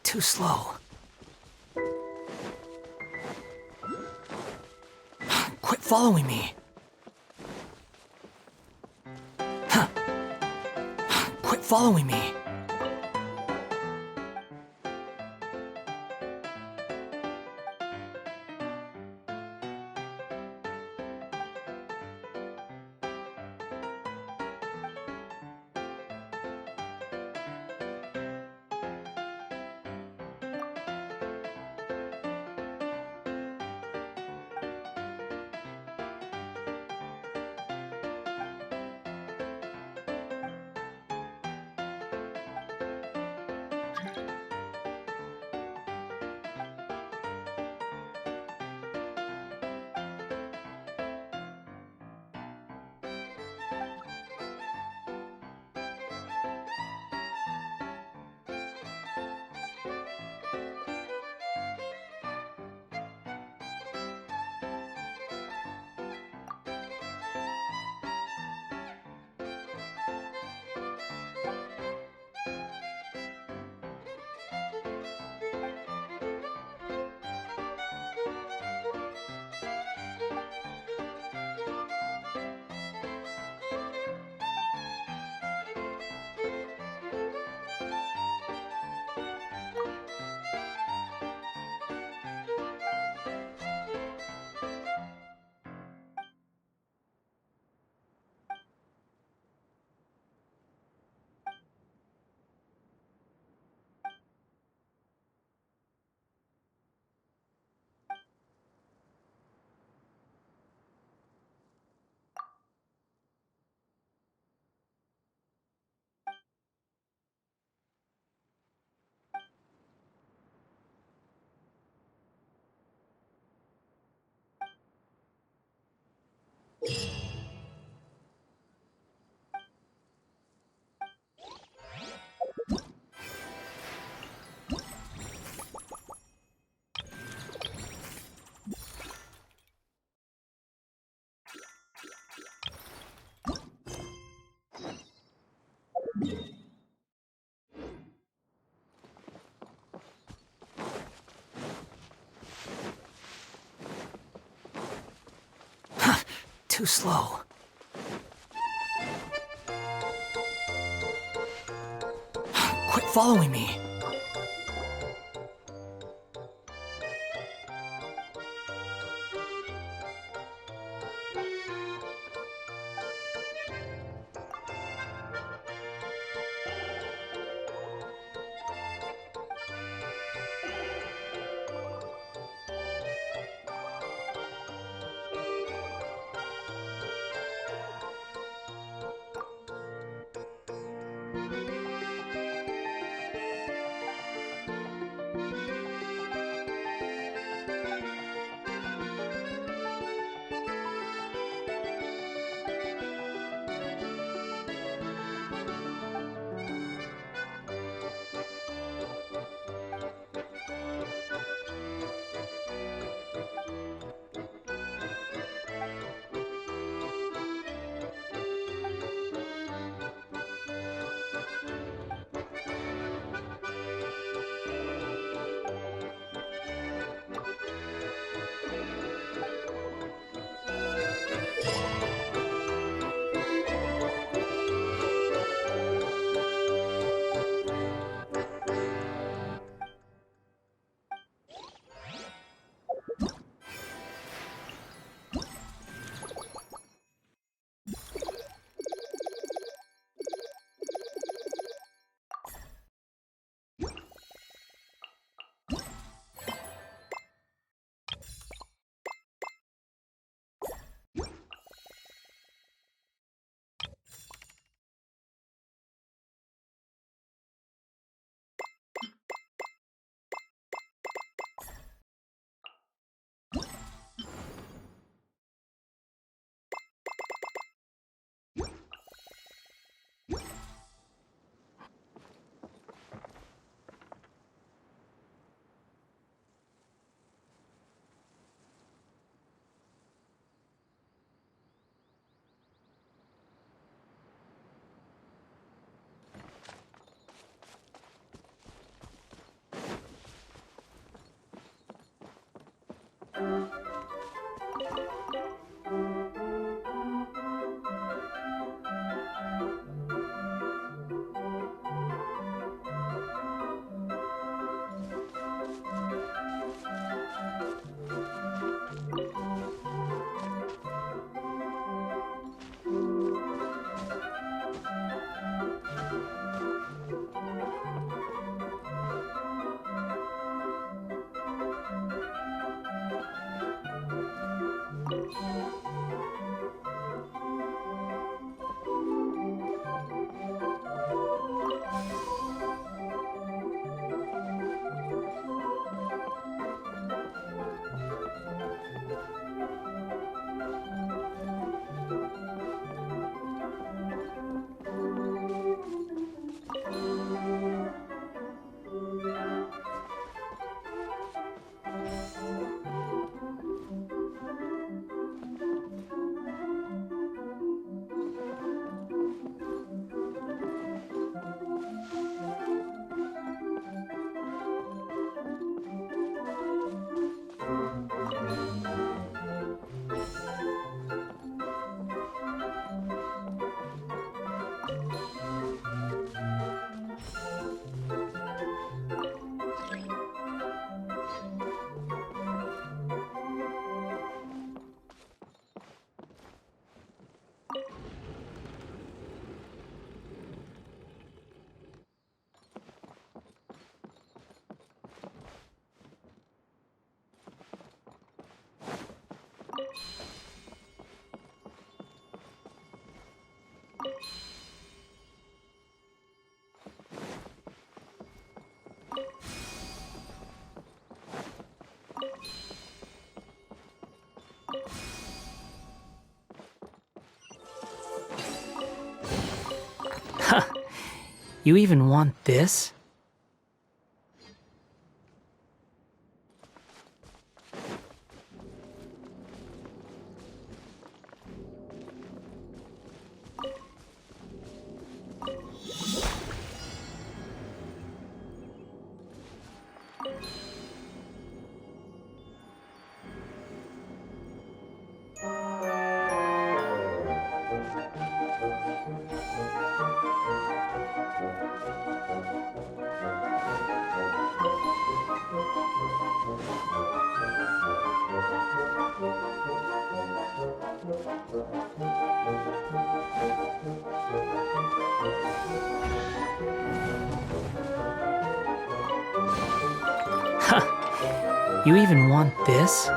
Too slow. Quit following me. Quit following me. Too slow. Quit following me. You even want this? You even want this?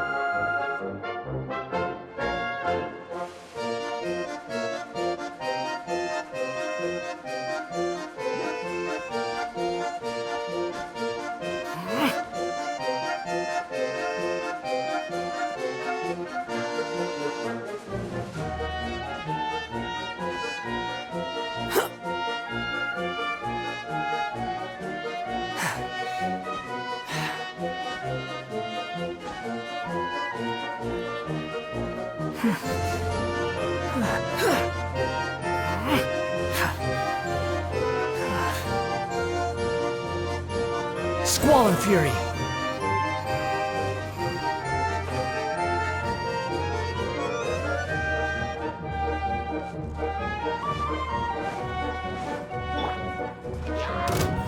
Squall and Fury!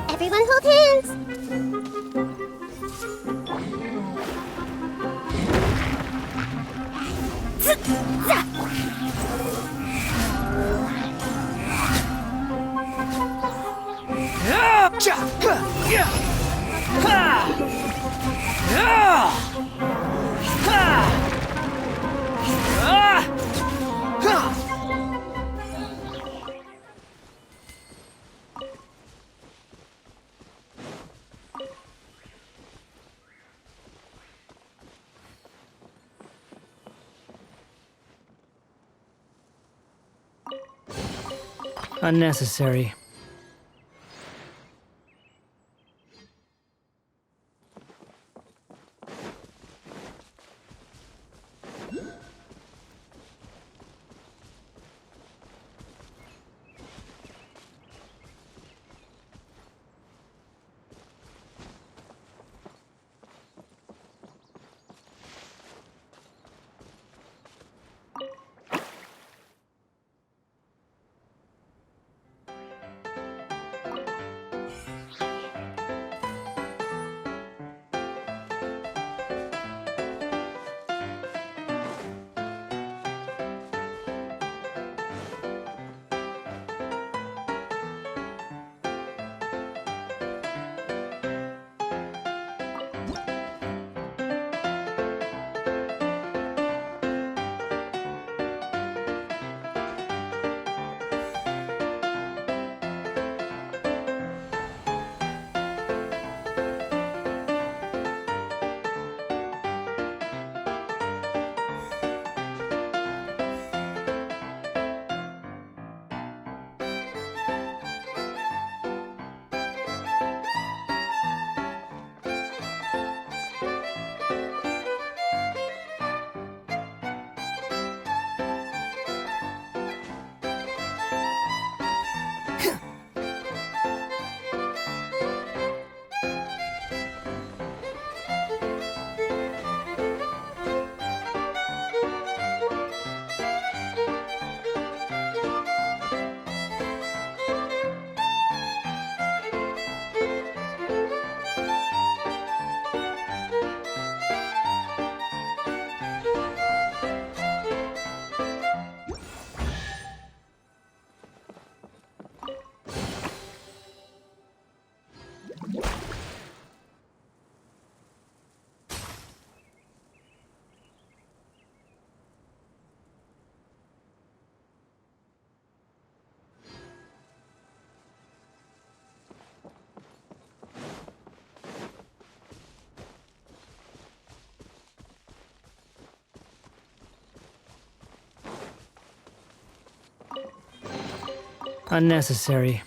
Everyone hold hands! Unnecessary. Unnecessary.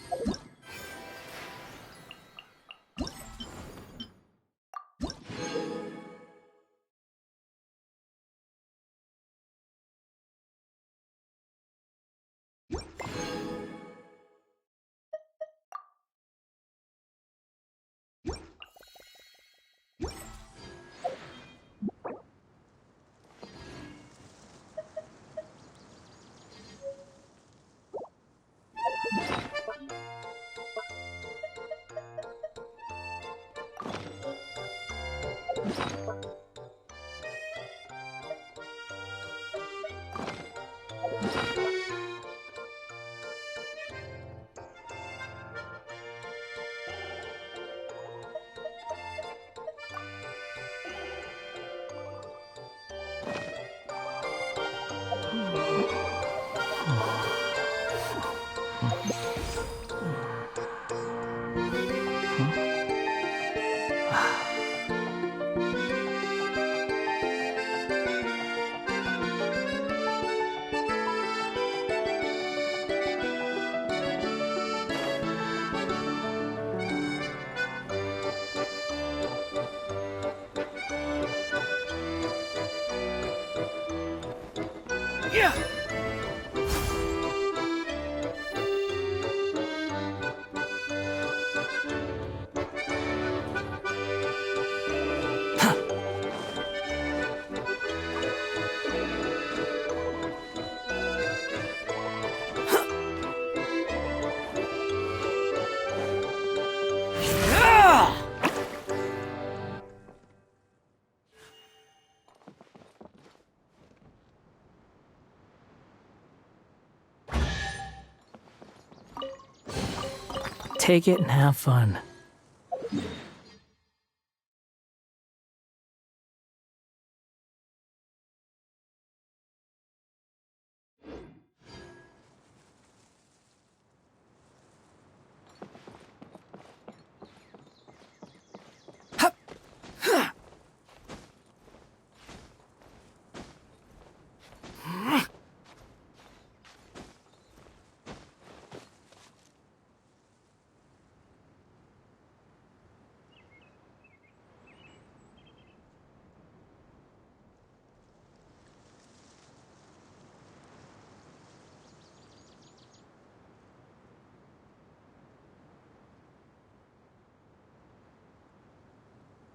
Take it and have fun.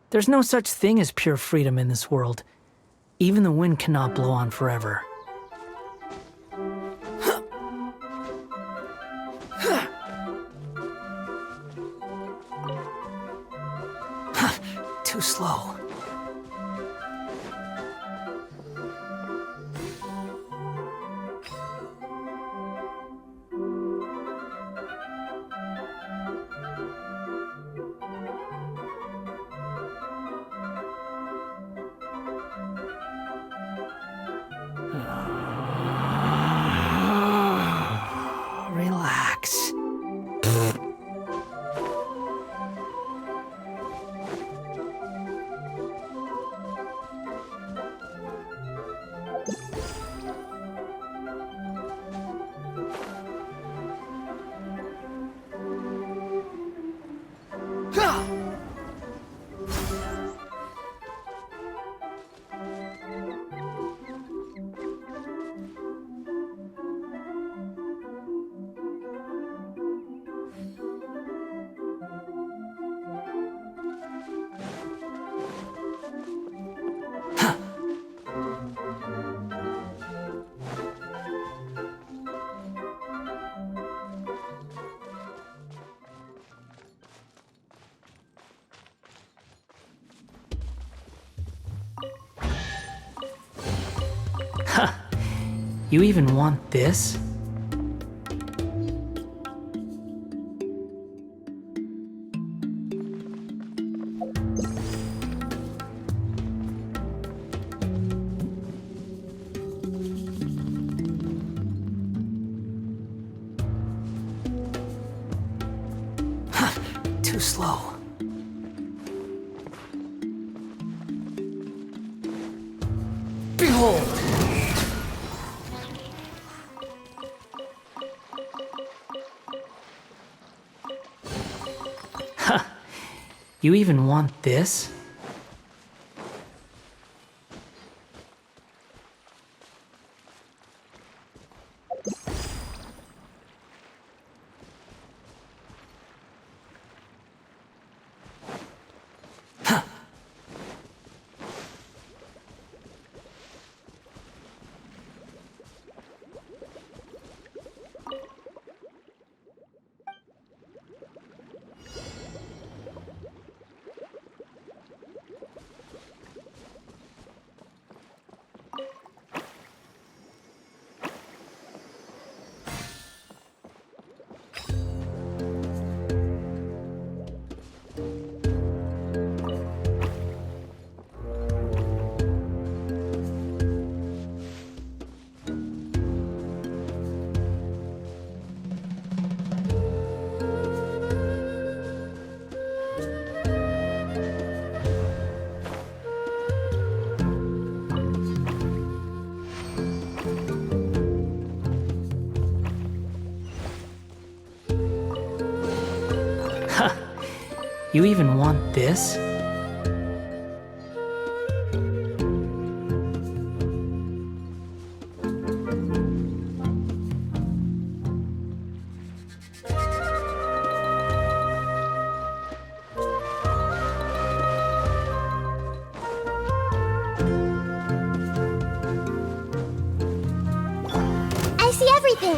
There's no such thing as pure freedom in this world. Even the wind cannot blow on forever. Too slow. Relax. You even want this? Too slow. Behold! You even want this? You even want this? I see everything.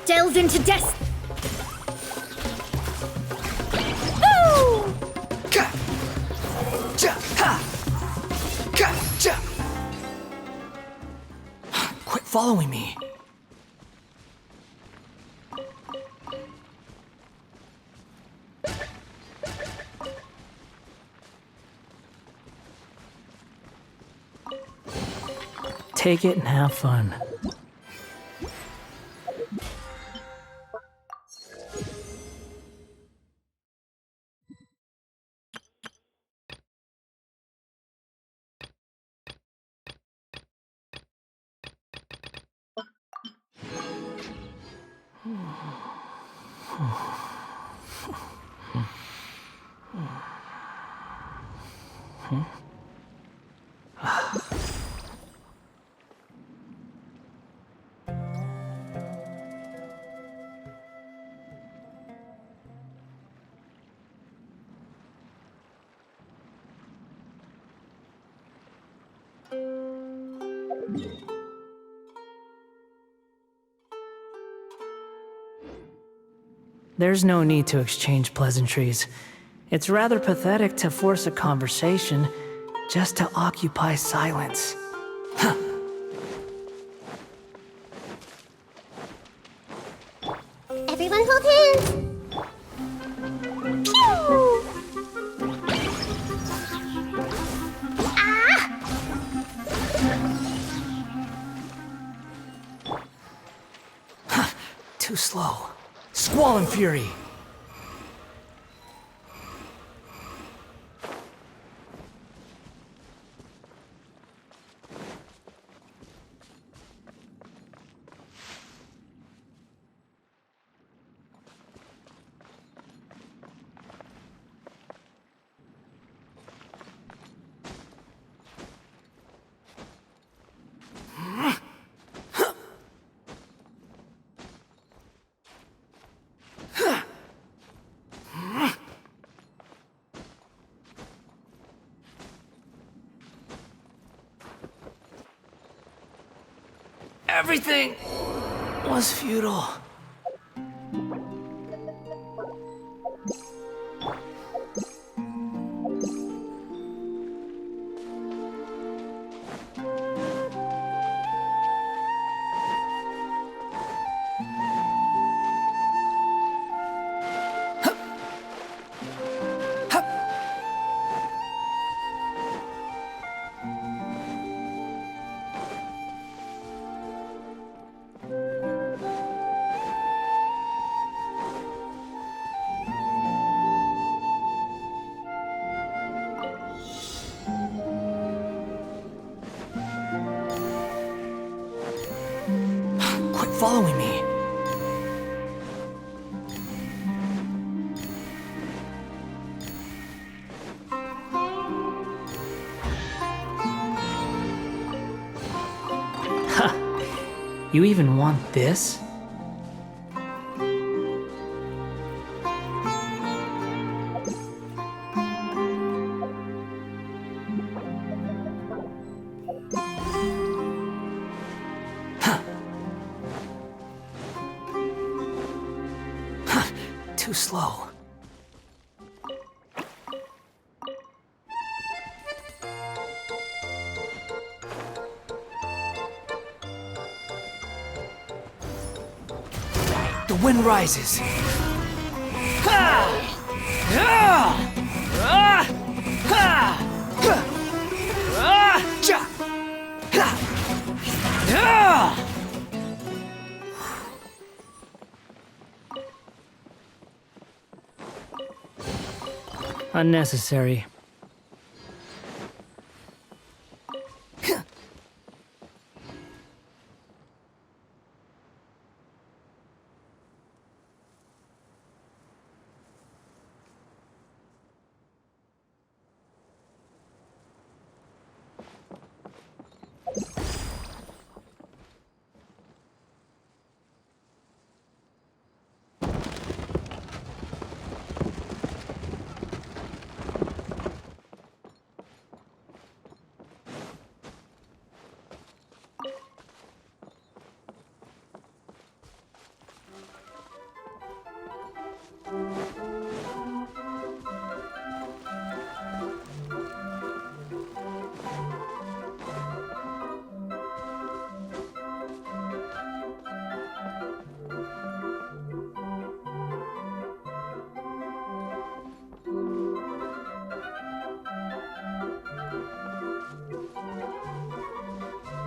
Delve into death. Quit following me. Take it and have fun. There's no need to exchange pleasantries. It's rather pathetic to force a conversation just to occupy silence. Everyone hold hands. Pew! Too slow. Squall and fury. Everything was futile. Quit following me. Ha! You even want this? Too slow. The wind rises. Ha! Ah! Ah! Ha! Ah! Ja! Ha! Ah! Unnecessary.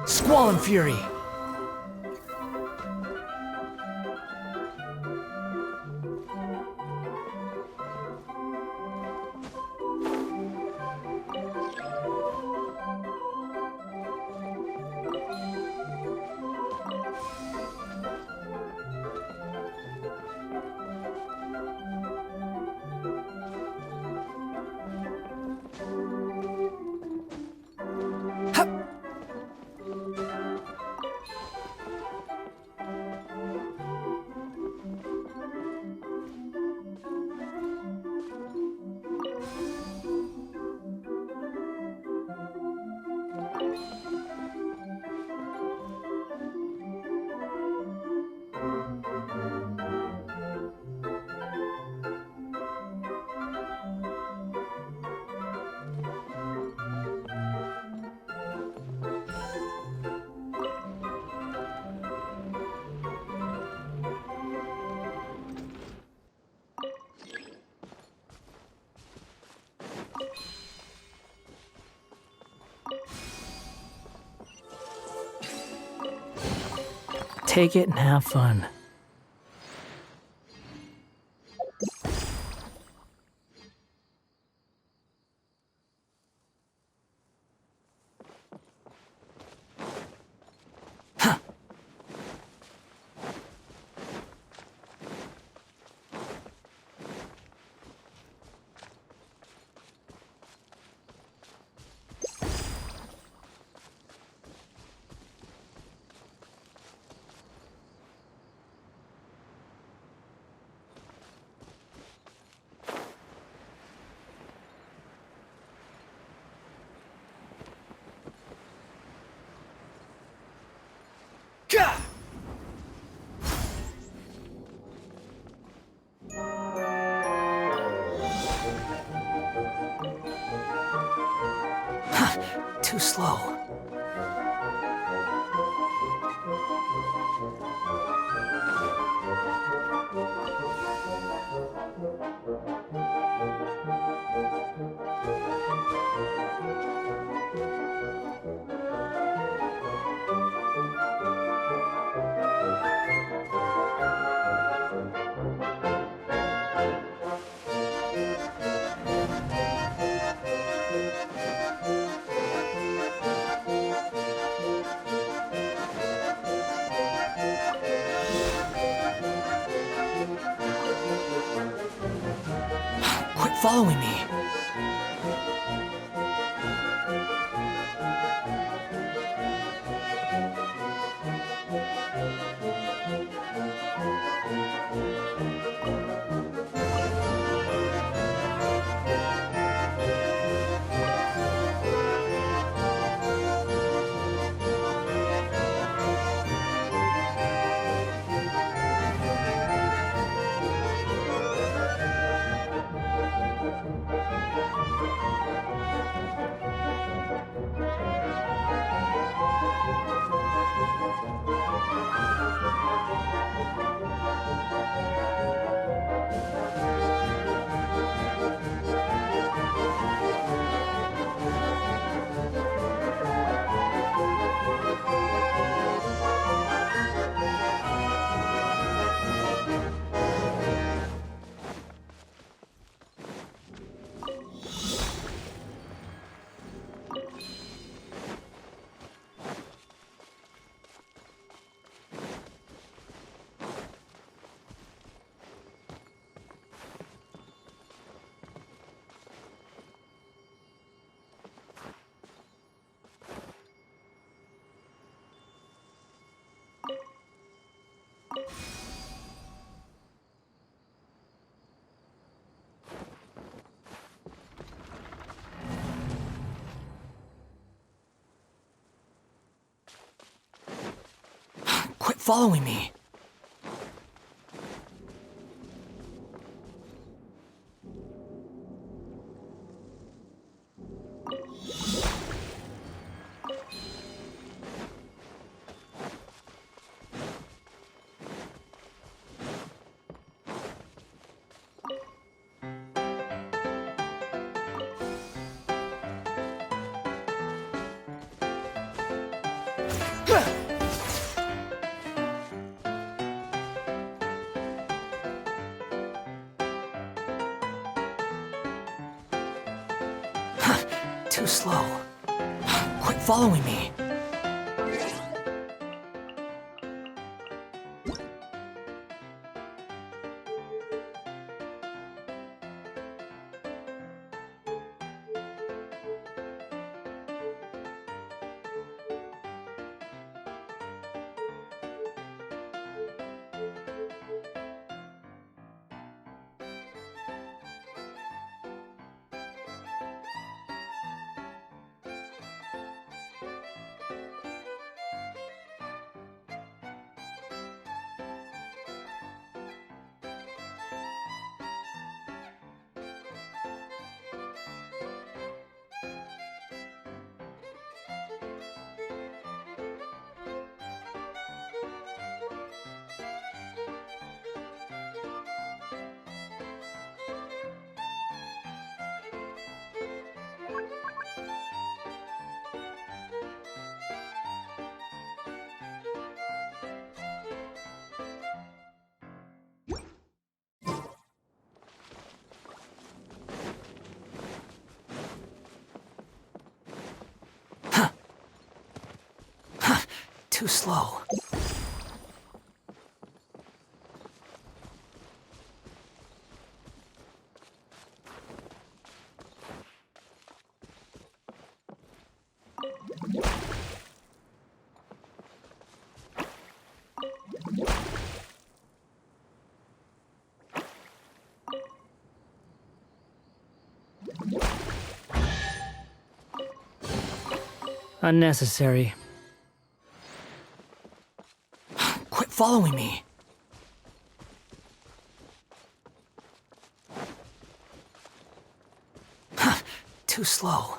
Squall and Fury. Take it and have fun. Too slow. Quit following me. Quit following me. Too slow. Quit following me. Too slow. Unnecessary. Quit following me. Too slow.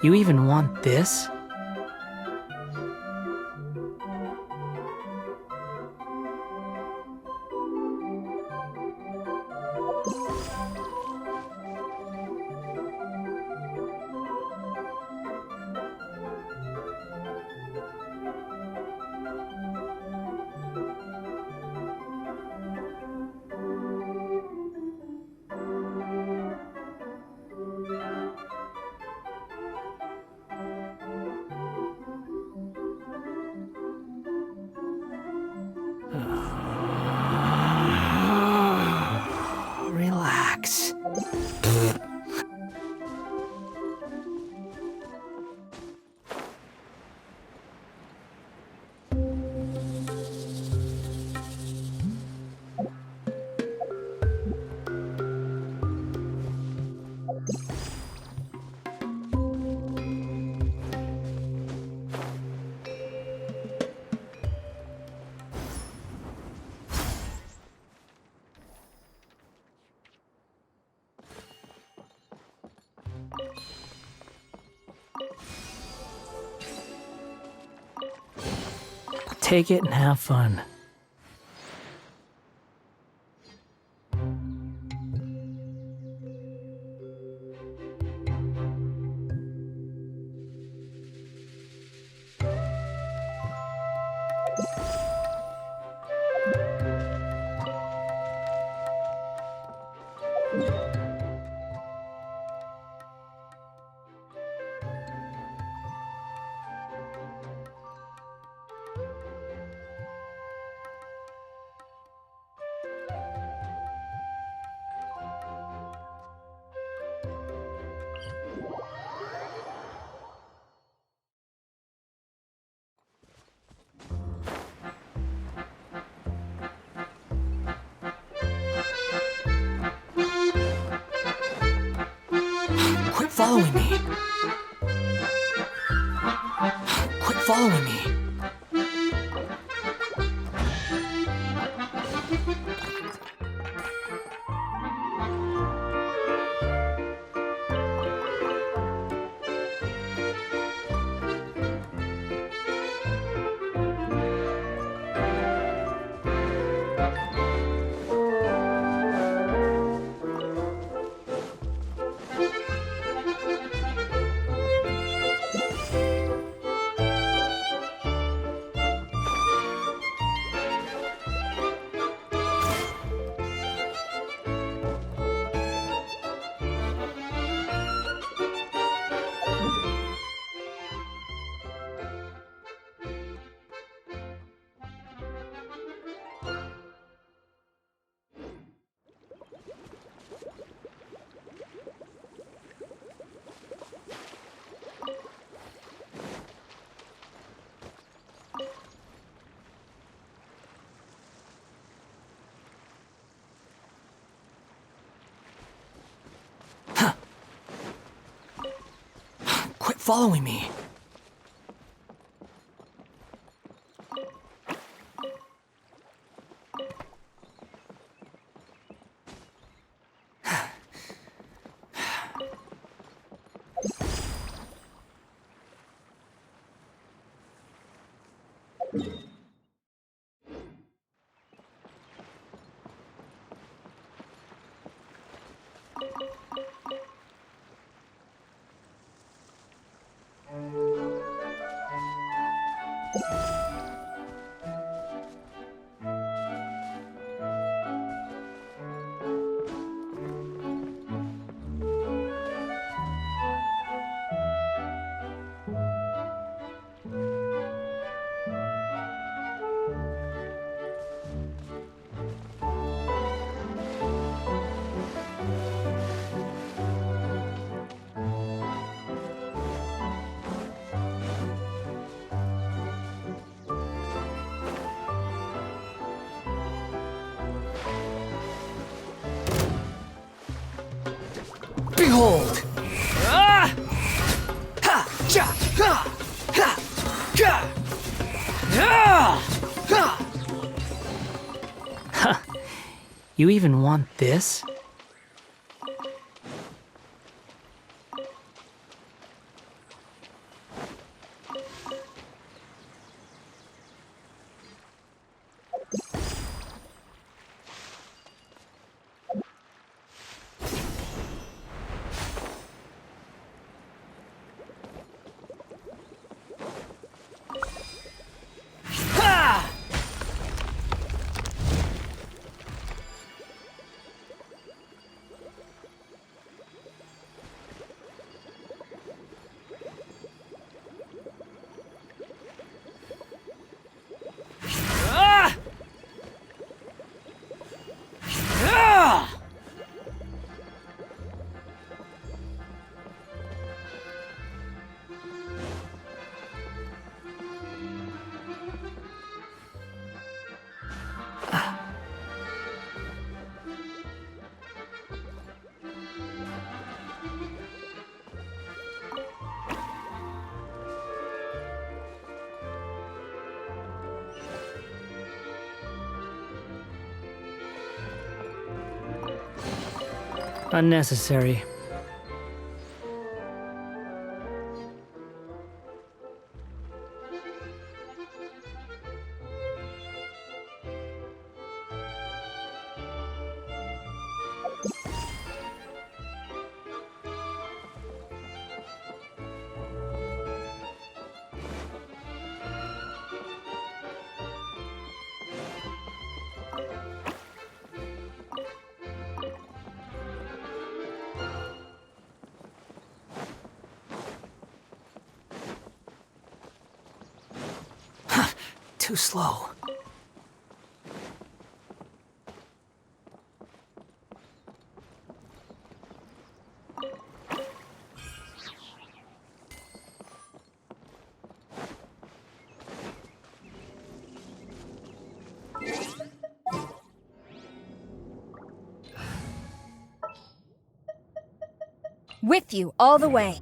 You even want this? Relax. Take it and have fun. following me. Quit following me. Behold! Ah! Ha! Ja! Ha! Ha! Ja! Ah! Ha! Huh. You even want this? Unnecessary. Too slow. With you all the way.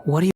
What do you